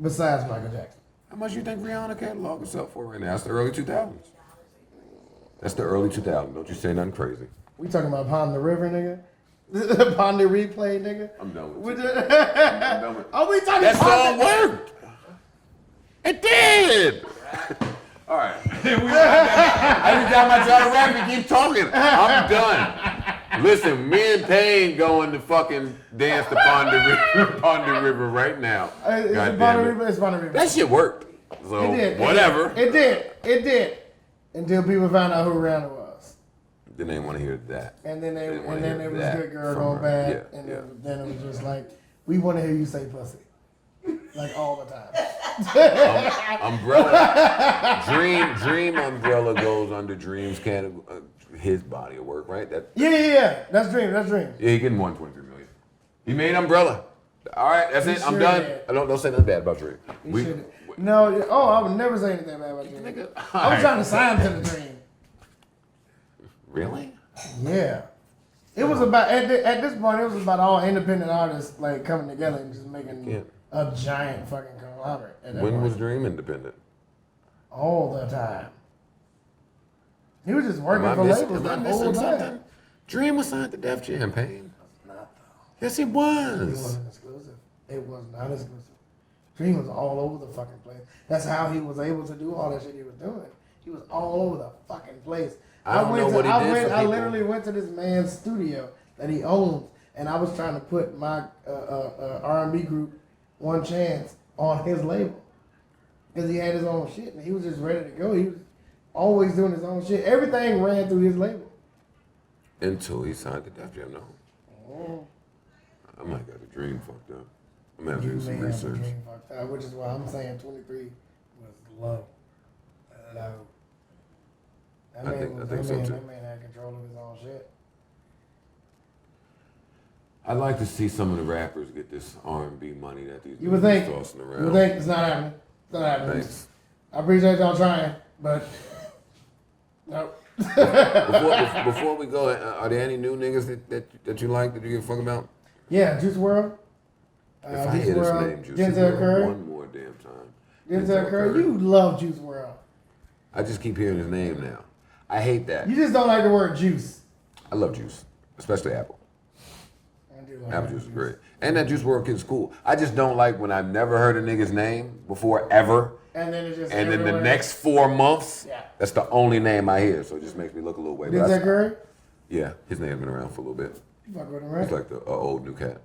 Besides Michael Jackson. How much you think Rihanna catalog is sell for right now? It's the early 2000s. That's the early 2000s. Don't you say nothing crazy. We talking about Pond the River, nigga? Pond the Replay, nigga? I'm done We with just- you. I'm done with Oh, we talking That Pond song the- worked. It did. All right. Every time I try to rap, you keep talking. I'm done. Listen, me and Payne going to fucking dance to Pond the River right now. It's God Pond damn the it. River. It's Pond the River. That shit worked. So It did. whatever. It did. Until people found out who Rihanna was. Then they want to hear that. And then They wanna it hear was that good girl from going her. bad. Yeah, And yeah. then it was just like, we want to hear you say pussy. Like all the time. Umbrella. Dream Umbrella goes under Dream's category. His body of work, right? That Yeah. That's Dream. yeah, he getting 123 million. He made Umbrella. All right, that's it. I'm sure done. did. Don't say nothing bad about Dream. No, I would never say anything bad about Dream. I was trying to sign to the Dream. Really? Yeah. It was about, at this point, it was about all independent artists like coming together and just making a giant fucking conglomerate. At that When point. was Dream independent? All the time. He was just working Am I for missing- labels am I that whole missing time. something? Dream was signed to Def Jam, Payne. Not though. Yes, he It was. wasn't exclusive. It was not exclusive. Dream was all over the fucking place. That's how he was able to do all that shit he was doing. He was all over the fucking place. I don't know what he did for I people. literally went to this man's studio that he owns, and I was trying to put my R&B group, One Chance, on his label. Because he had his own shit, and he was just ready to go. He was always doing his own shit. Everything ran through his label. Until he signed to Def Jam, no. I might got the Dream fucked up. I'm gonna have to do some may have the research. Dream fucked up, which is why I'm saying 23 was low. Low. That I man think so, too. That man had control of his own shit. I'd like to see some of the rappers get this R&B money that these You would niggas think. tossing around. You would think it's not happening. It's not happening. Thanks. I appreciate y'all trying, but nope. Before we go, are there any new niggas that you like that you give a fuck about? Yeah, Juice WRLD. If I hear this name, Juice Denzel WRLD, Curry. one more damn time. Denzel Curry. You love Juice WRLD. I just keep hearing his name now. I hate that. You just don't like the word juice. I love juice, especially apple. I do like Apple juice is great. And that Juice WRLD kid's cool. I just don't like when I've never heard a nigga's name before ever. And then it just And then the everywhere. next 4 months, Yeah. that's the only name I hear. So it just makes me look a little way. But Denzel Curry. yeah, his name's been around for a little bit. You fuck with him, He's right? like the old new cat.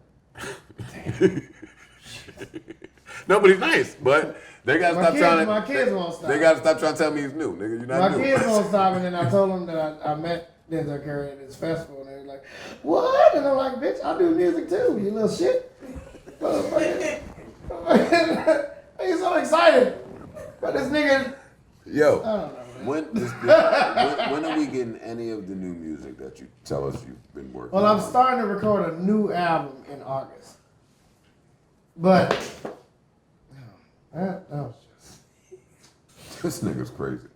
No, but he's nice. But they gotta My stop kids- trying to. my kids won't stop. They gotta stop trying to tell me he's new, nigga. You're not My new. kids won't stop, and then I told them that I met Denzel Curry at this festival, and they were like, "What?" And I'm like, "Bitch, I do music too, you little shit." Motherfucker. I'm so excited, but this nigga, Yo, I don't know. when are we getting any of the new music that you tell us you've been working Well, on? I'm starting to record a new album in August, but that was just. This nigga's crazy.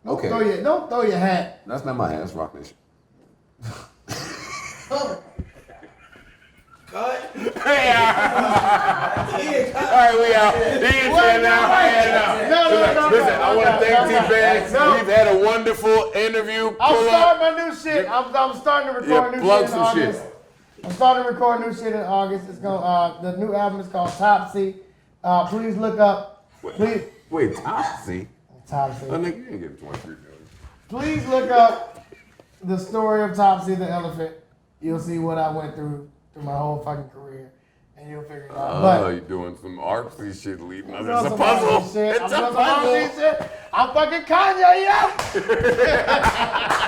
Don't Okay. Don't throw your hat. That's not my hand. That's Rock Nation. All right, we out. No. Listen, I want to thank T-Bag. No. We've had a wonderful interview. I'm Pull up. starting my new shit. I'm starting to record Yeah, new plug shit in some shit. August. I'm starting to record new shit in August. It's going. The new album is called Topsy. Please look up. Please, Wait, Topsy? Topsy. Oh, nigga, you ain't getting 23 million. Please look up the story of Topsy the elephant. You'll see what I went through my whole fucking career, and you'll figure it out. Oh, you're doing some artsy shit leading us. I'm It's a doing some puzzle. artsy shit. It's I'm a doing some artsy puzzle. shit. I'm fucking Kanye, yo.